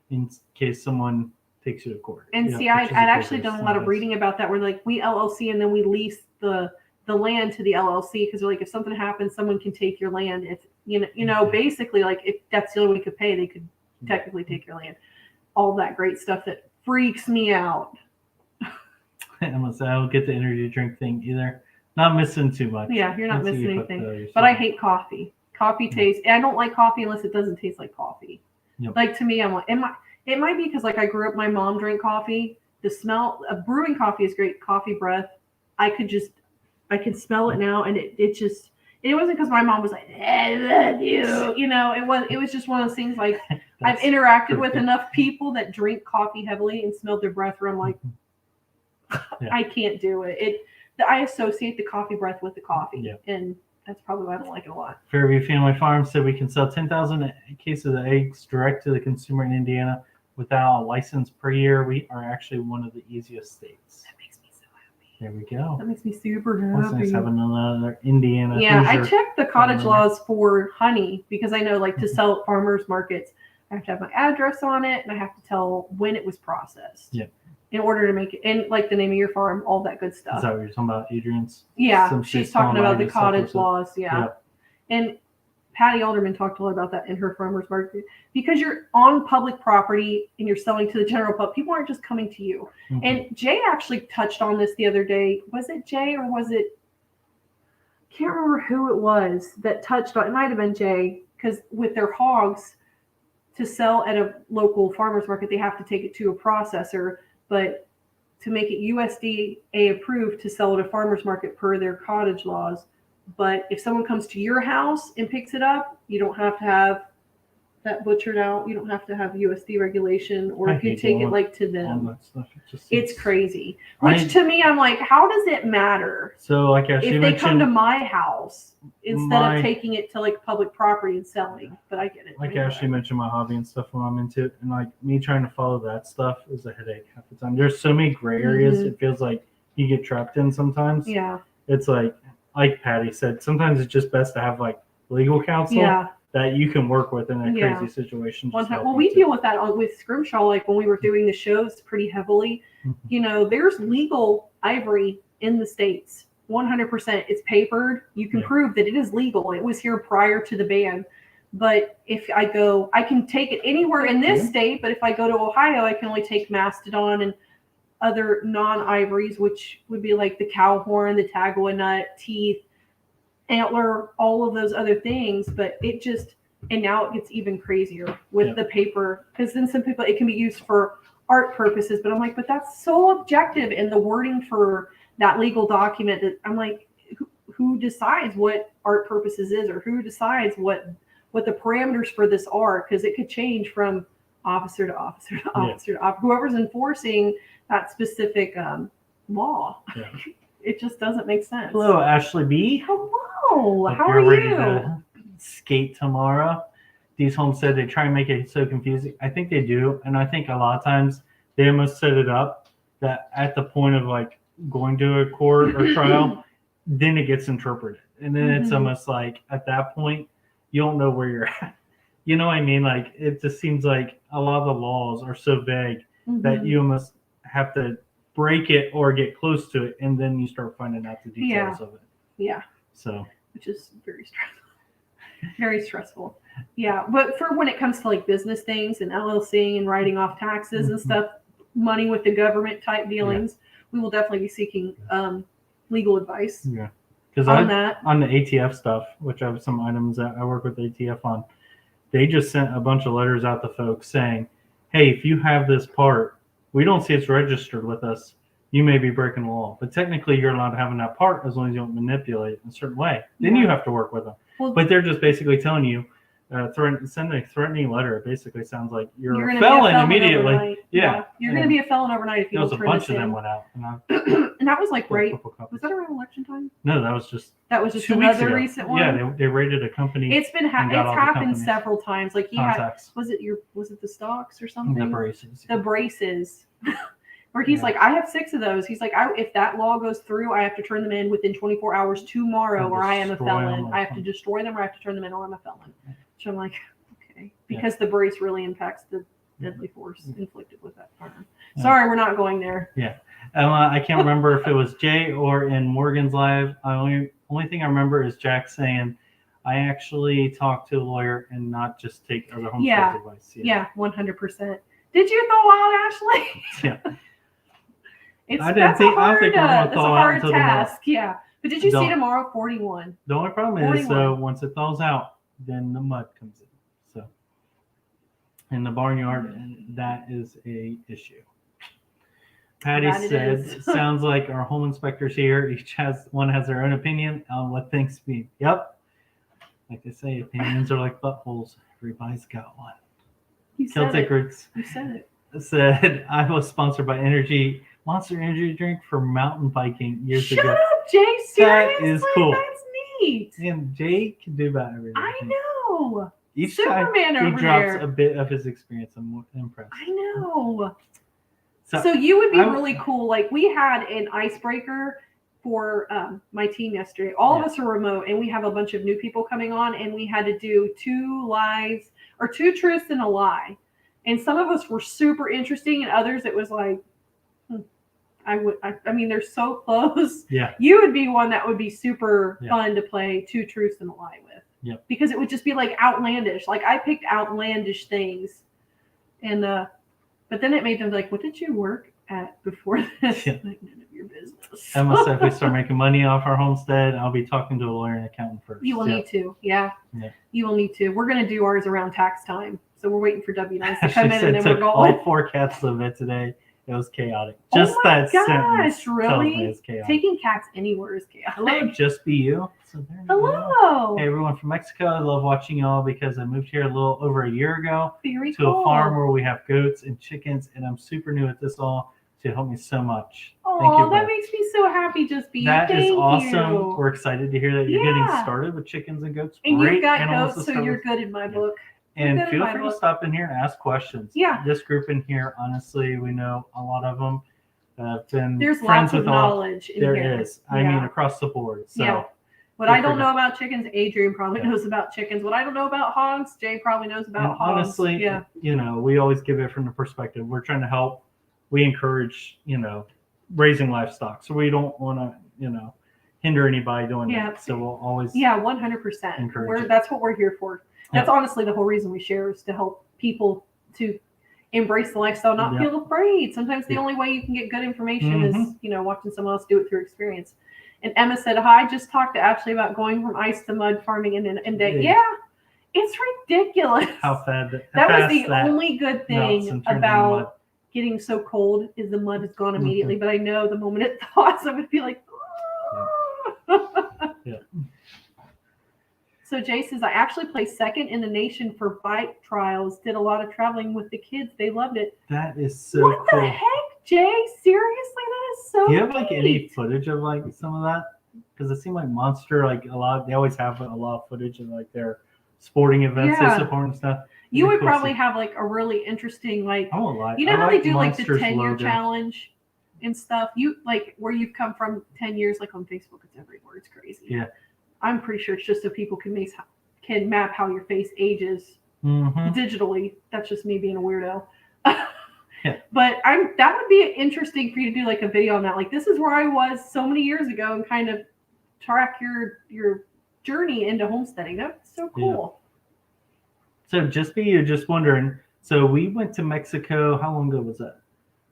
in case someone takes you to court. And see, I'd actually done a lot of reading about that. Where like we LLC and then we lease the land to the LLC because they're like, if something happens, someone can take your land. If basically like if that's the only way we could pay, they could technically take your land. All that great stuff that freaks me out. Unless I don't get the energy drink thing either. Not missing too much. Yeah, you're not missing anything. But I hate coffee. Coffee tastes. I don't like coffee unless it doesn't taste like coffee. Yep. Like to me, I'm like, it might be because like I grew up, my mom drank coffee. The smell of brewing coffee is great. Coffee breath. I can smell it now, and it wasn't because my mom was like, I love you. It was just one of those things like I've interacted with enough people that drink coffee heavily and smelled their breath where I'm like, I can't do it. I associate the coffee breath with the coffee, and that's probably why I don't like it a lot. Fairview Family Farm said we can sell 10,000 cases of eggs direct to the consumer in Indiana without a license per year. We are actually one of the easiest states. That makes me so happy. There we go. That makes me super It's nice happy. having another Indiana. Yeah, I Hoosier. checked the cottage laws for honey because I know, like, to sell at farmers markets, I have to have my address on it and I have to tell when it was processed. Yeah. In order to make it, and like the name of your farm, all that good stuff. Is that what you're talking about, Adrian's? Yeah, Some she's states talking don't allow about the you to sell cottage those. laws. Yeah. And Patty Alderman talked a lot about that in her farmers market because you're on public property and you're selling to the general public. People aren't just coming to you. Mhm. And Jay actually touched on this the other day. Was it Jay or was it? Can't remember who it was that touched on. It might have been Jay because with their hogs to sell at a local farmers market, they have to take it to a processor, but to make it USDA approved to sell at a farmer's market per their cottage laws. But if someone comes to your house and picks it up, you don't have to have that butchered out. You don't have to have USD regulation, or I if you hate take it all like to All them, that stuff. It just it's seems- crazy. I- Which to me, I'm like, how does it matter So, like as if you they come mentioned, to my house instead my- of taking it to like public property and selling? But I get it. like I get Ashley it. mentioned, my hobby and stuff when I'm into it, and like me trying to follow that stuff is a headache half the time. There's so many gray areas. Mhm. It feels like you get trapped in sometimes. Yeah. It's like Patty said, sometimes it's just best to have like legal counsel Yeah. that you can work with in a Yeah. crazy situation. One just time, help well, you we to- deal with that with Scrimshaw, like when we were doing the shows pretty heavily. Mhm. You know, there's legal ivory in the States. 100%. It's papered. You can Yeah. prove that it is legal. It was here prior to the ban. But if I go, I can take it anywhere in this Yeah. state, but if I go to Ohio, I can only take mastodon and other non-ivories, which would be like the cow horn, the tagua nut, teeth, antler, all of those other things. But it just, and now it gets even crazier with Yeah. the paper, because then some people, it can be used for art purposes, but I'm like, but that's so objective, and the wording for that legal document, that I'm like, who decides what art purposes is, or who decides what the parameters for this are? Because it could change from officer to officer to officer to officer, whoever's enforcing that specific law. Yeah. It just doesn't make sense. Hello, Ashley B. Hello, Hope how you're are ready you? to skate tomorrow. These homes said they try and make it so confusing. I think they do, and I think a lot of times they almost set it up that at the point of like going to a court or trial, then it gets interpreted, and then it's Mhm. almost like at that point you don't know where you're at. You know what I mean? Like it just seems like a lot of the laws are so vague that Mhm. you almost have to break it or get close to it, and then you start finding out the details of it. Yeah, So which is very stressful. Very stressful. Yeah, but for when it comes to like business things and LLC and writing off taxes and Mhm. stuff, money with the government type dealings, we will definitely be seeking legal advice yeah, because on that. on the ATF stuff, which I have some items that I work with ATF on, they just sent a bunch of letters out to folks saying, hey, if you have this part, we don't see it's registered with us, you may be breaking the law. But technically, you're allowed to have that part as long as you don't manipulate it in a certain way. Then Yeah. you have to work with them. Well, But they're just basically telling you, send a threatening letter. It basically sounds like you're gonna a be felon immediately. overnight. Yeah. You're going to be a felon overnight if you There was don't a turn bunch this of them in. went out. And I And that was like got a right. couple copies. Was that around election time? No, that was just That was just 2 weeks another ago. recent one. Yeah, they raided a company. It's been and got it's all the happened companies. several times. Like he had, Contacts. was it the stocks or something? The braces. The braces. Where he's Yeah. like, I have 6 of those. He's like, if that law goes through, I have to turn them in within 24 hours tomorrow, Or or I am a destroy felon. them or I have to something. destroy them, or I have to turn them in, or I'm a felon. So I'm like, okay, because the brace really impacts the deadly force inflicted with that firearm. Yeah. Sorry, we're not going there. I can't remember if it was Jay or in Morgan's live. Only thing I remember is Jack saying, I actually talked to a lawyer and not just take other homeschool's Yeah. advice. Yeah, 100%. Did you thaw out, Ashley? Yeah. It's I didn't that's think- a I don't hard, think we're gonna that's a thaw out hard until tomorrow. task. Yeah. But did you see Don't. tomorrow 41? The only problem is, 41. once it thaws out, then the mud comes in. So, in the barnyard, and that is a issue. Patty That it said, is. sounds like our home inspectors here, each has their own opinion on what things mean. Yep. Like they say, opinions are like buttholes. Everybody's got one. You said Celtic it. Roots You said it. said, I was sponsored by Monster Energy drink for mountain biking years Shut ago. up, Jay. That Seriously? is cool. That's right. And Jay can do about everything. I know. Each Superman time he over drops there. a bit of his experience, I'm impressed. I know. So, So you would be really cool. Like we had an icebreaker for my team yesterday. All of us are remote, and we have a bunch of new people coming on, and we had to do 2 lies or 2 truths and a lie. And some of us were super interesting, and others it was like, I mean, they're so close. Yeah. You would be one that would be super fun to play 2 truths and a lie with. Yeah. Because it would just be like outlandish. Like I picked outlandish things, and but then it made them like, what did you work at before this? Yeah. Like, none of your business. Emma said if we start making money off our homestead, I'll be talking to a lawyer and accountant first. You will need to. Yeah. You will need to. We're going to do ours around tax time. So we're waiting for W-9s to come in, and then we're going. All 4 cats to vet today. It was chaotic. Oh Just my that sentence gosh, really? tells me it's chaotic. Taking cats anywhere is chaotic. Hello, Just Be You. So there you Hello. go. Hey, everyone from Mexico. I love watching y'all because I moved here a little over a year ago to a farm where we have goats and chickens, and I'm super new at this all. So it helped me so much. Oh, that makes me so happy, Just Be You. That is awesome. You. We're excited to hear that you're getting started with chickens and goats. And Great you've got animals goats, to so start you're with. good in my book. And feel free to stop in here and ask questions. Yeah. This group in here, honestly, we know a lot of them. There's friends lots of with knowledge in here. There is. I mean, across the board. So what I don't know about chickens, Adrian probably knows about chickens. What I don't know about hogs, Jay probably knows about hogs. Honestly, you know, we always give it from the perspective. We're trying to help. We encourage, you know, raising livestock. So we don't want to, you know, hinder anybody doing that. So we'll always 100%. encourage it. That's what we're here for. That's honestly the whole reason we share is to help people to embrace the lifestyle, not feel afraid. Sometimes the only way you can get good information is, you know, watching someone else do it through experience. And Emma said, hi, I just talked to Ashley about going from ice to mud farming and it's ridiculous. How fast that was the only good thing about getting so cold is the mud is gone immediately. But I know the moment it thaws, I would be like, So Jay says, I actually placed second in the nation for bike trials. Did a lot of traveling with the kids. They loved it. That is so cool. What the heck, Jay? Seriously, that is so Do you have like any footage of like some of that? Because it seemed like Monster, like a lot, they always have a lot of footage of like their sporting events they support and stuff. You would probably have like a really interesting, like, I won't lie. You know how they do Monster's like the 10-year logo. challenge and stuff? You like where you've come from 10 years, like on Facebook, it's everywhere. It's crazy. Yeah. I'm pretty sure it's just so people can map how your face ages digitally. That's just me being a weirdo. But that would be interesting for you to do like a video on that. Like, this is where I was so many years ago, and kind of track your journey into homesteading. That's so cool. Yeah. So Just Be You, just wondering. So we went to Mexico. How long ago was that?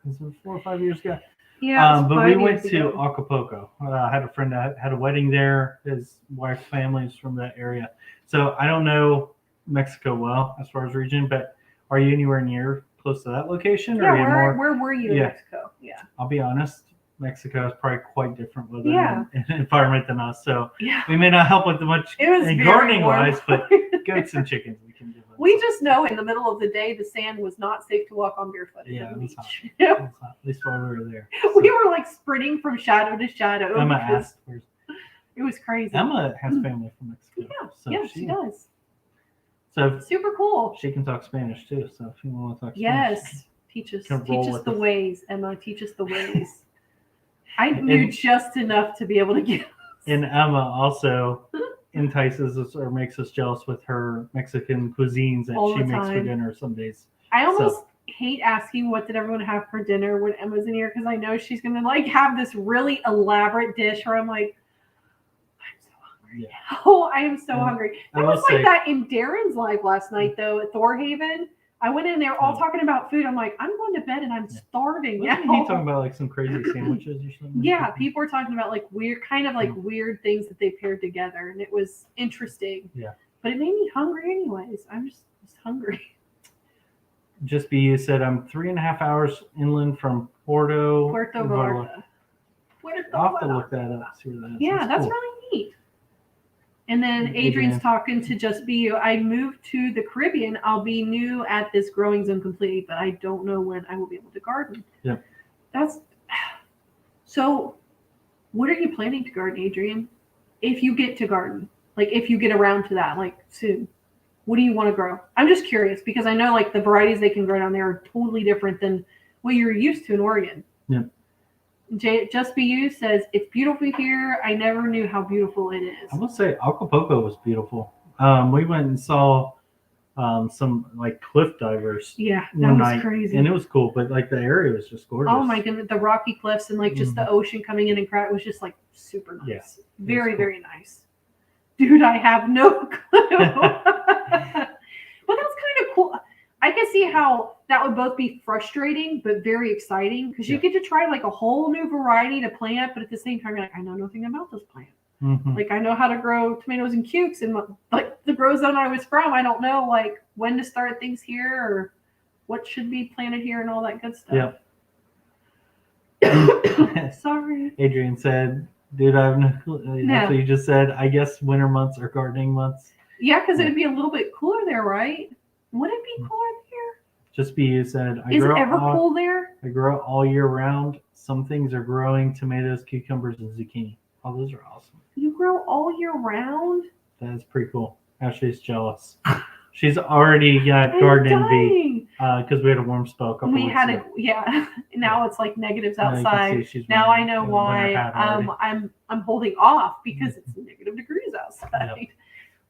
Was it 4 or 5 years ago? Yeah, but we went to Acapulco. I had a friend that had a wedding there. His wife's family is from that area. So I don't know Mexico well as far as region, but are you anywhere near close to that location? Yeah, where were you in Mexico? Yeah. I'll be honest, Mexico is probably quite different with an environment than us. So we may not help with much gardening wise, but goats and chickens we can do. We just know in the middle of the day the sand was not safe to walk on barefoot. Yeah, it was hot. It was hot. At least while we were there. So. We were like sprinting from shadow to shadow. Emma asked, it was crazy. Emma has family from Mexico. Yeah, she does. So super cool. She can talk Spanish too. So if you want to talk Spanish. Yes. Teach us the ways, Emma. Teach us the ways. I knew just enough to be able to get. And Emma also entices us or makes us jealous with her Mexican cuisines that she makes for dinner some days. I almost hate asking what did everyone have for dinner when Emma's in here, because I know she's gonna like have this really elaborate dish where I'm like, I'm so hungry. Yeah. Oh, I am so hungry. It was like that in Darren's live last night though at Thorhaven. I went in there all talking about food. I'm like, I'm going to bed and I'm starving now. Wasn't he talking about like some crazy sandwiches or something? Yeah, people were talking about like weird weird things that they paired together, and it was interesting. Yeah. But it made me hungry anyways. I'm just hungry. Just Be You said I'm 3.5 hours inland from Puerto Vallarta. I'll have to look that up. See where that is. Yeah, that's really neat. And then Adrian's talking to Just Be You. I moved to the Caribbean. I'll be new at this growing zone completely, but I don't know when I will be able to garden. Yeah. So what are you planning to garden, Adrian? if you get to garden, like if you get around to that, like soon, what do you want to grow? I'm just curious because I know like the varieties they can grow down there are totally different than what you're used to in Oregon. Yeah. Just Be You says, it's beautiful here. I never knew how beautiful it is. I will say Acapulco was beautiful. We went and saw some like cliff divers. Yeah, that one was night, crazy. and it was cool, but like the area was just gorgeous. Oh my goodness, the rocky cliffs and like just the ocean coming in and crack was just like super nice. Yeah, very, cool. very nice. Dude, I have no clue. But that's kind of cool. I can see how that would both be frustrating but very exciting because you get to try like a whole new variety to plant, but at the same time you're like, I know nothing about this plant. Mm-hmm. Like I know how to grow tomatoes and cukes, and like the grow zone I was from, I don't know like when to start things here or what should be planted here and all that good stuff. Yeah. Sorry. Adrian said, dude, I have no clue. That's what you just said. I guess winter months are gardening months. Yeah, because it would be a little bit cooler there, right? Would it be cooler there? Just Be You said, Is it ever cool there? I grow all year round. Some things are growing: tomatoes, cucumbers, and zucchini. Oh, those are awesome. You grow all year round? That is pretty cool. Ashley's jealous. She's already got garden envy because we had a warm spell a couple weeks ago. Now it's like negatives Now you can outside. see she's Now wearing I know a winter why. hat already. I'm holding off because it's negative degrees outside. Yep.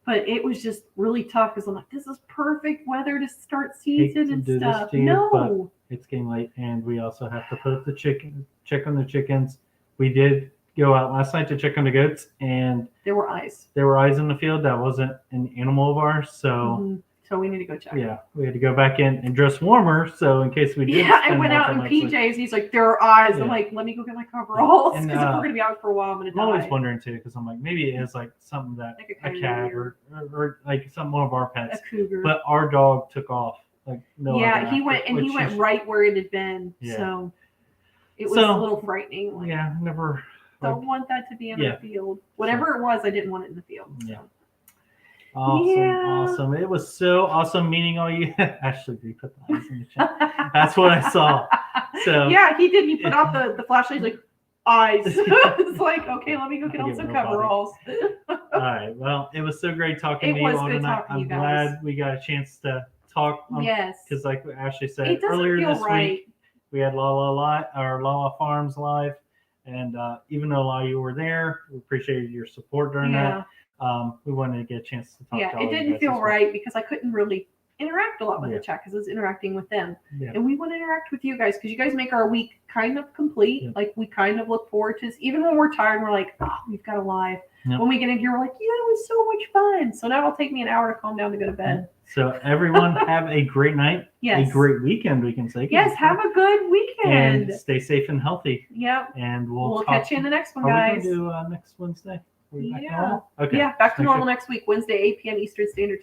But it was just really tough because I'm like, this is perfect weather to start season to and do stuff. this to you, No. but it's getting late, and we also have to put the check on the chickens. We did go out last night to check on the goats, and there were eyes. There were eyes in the field. That wasn't an animal of ours, so. Mm-hmm. So we need to go check. Yeah, we had to go back in and dress warmer, so in case we did. Yeah, I went out in PJs. He's like, there are eyes. Yeah. I'm like, let me go get my coveralls And, because if we're gonna be out for a while, I'm gonna die. I'm always wondering too, because I'm like, maybe it is like something that like a cat or like one of our pets. A cougar. But our dog took off. Like no. Yeah, he went and he went right where it had been. Yeah. So it was a little frightening. Like, yeah, never. Don't want that to be in the field. Whatever it was, I didn't want it in the field. Yeah. So. Awesome. It was so awesome meeting all you. Ashley, you put the eyes in the chat. That's what I saw. So yeah, he did. He put out the flashlight. He's like, eyes. It's like, okay, let me go get on some coveralls. All right. Well, it was so great talking to you all tonight. I'm glad we got a chance to talk. Yes. Because like Ashley said it earlier this right. week, we had Lala Farms live. And even though a lot of you were there, we appreciated your support during that. We wanted to get a chance to talk to all it didn't feel right because I couldn't really interact a lot with the chat because I was interacting with them. Yeah. And we want to interact with you guys because you guys make our week kind of complete. Yeah. Like we kind of look forward to this. Even when we're tired, we're like, we've got a live. Yeah. When we get in here, we're like, yeah, it was so much fun. So now it'll take me an hour to calm down to go to bed. So everyone have a great night. Yes. A great weekend, we can say. Yes, have a good weekend. And stay safe and healthy. Yep. And we'll catch you in the next one, guys. Are we going to do next Wednesday? Yeah. Okay. Yeah, back to normal next week, Wednesday, 8 p.m. Eastern Standard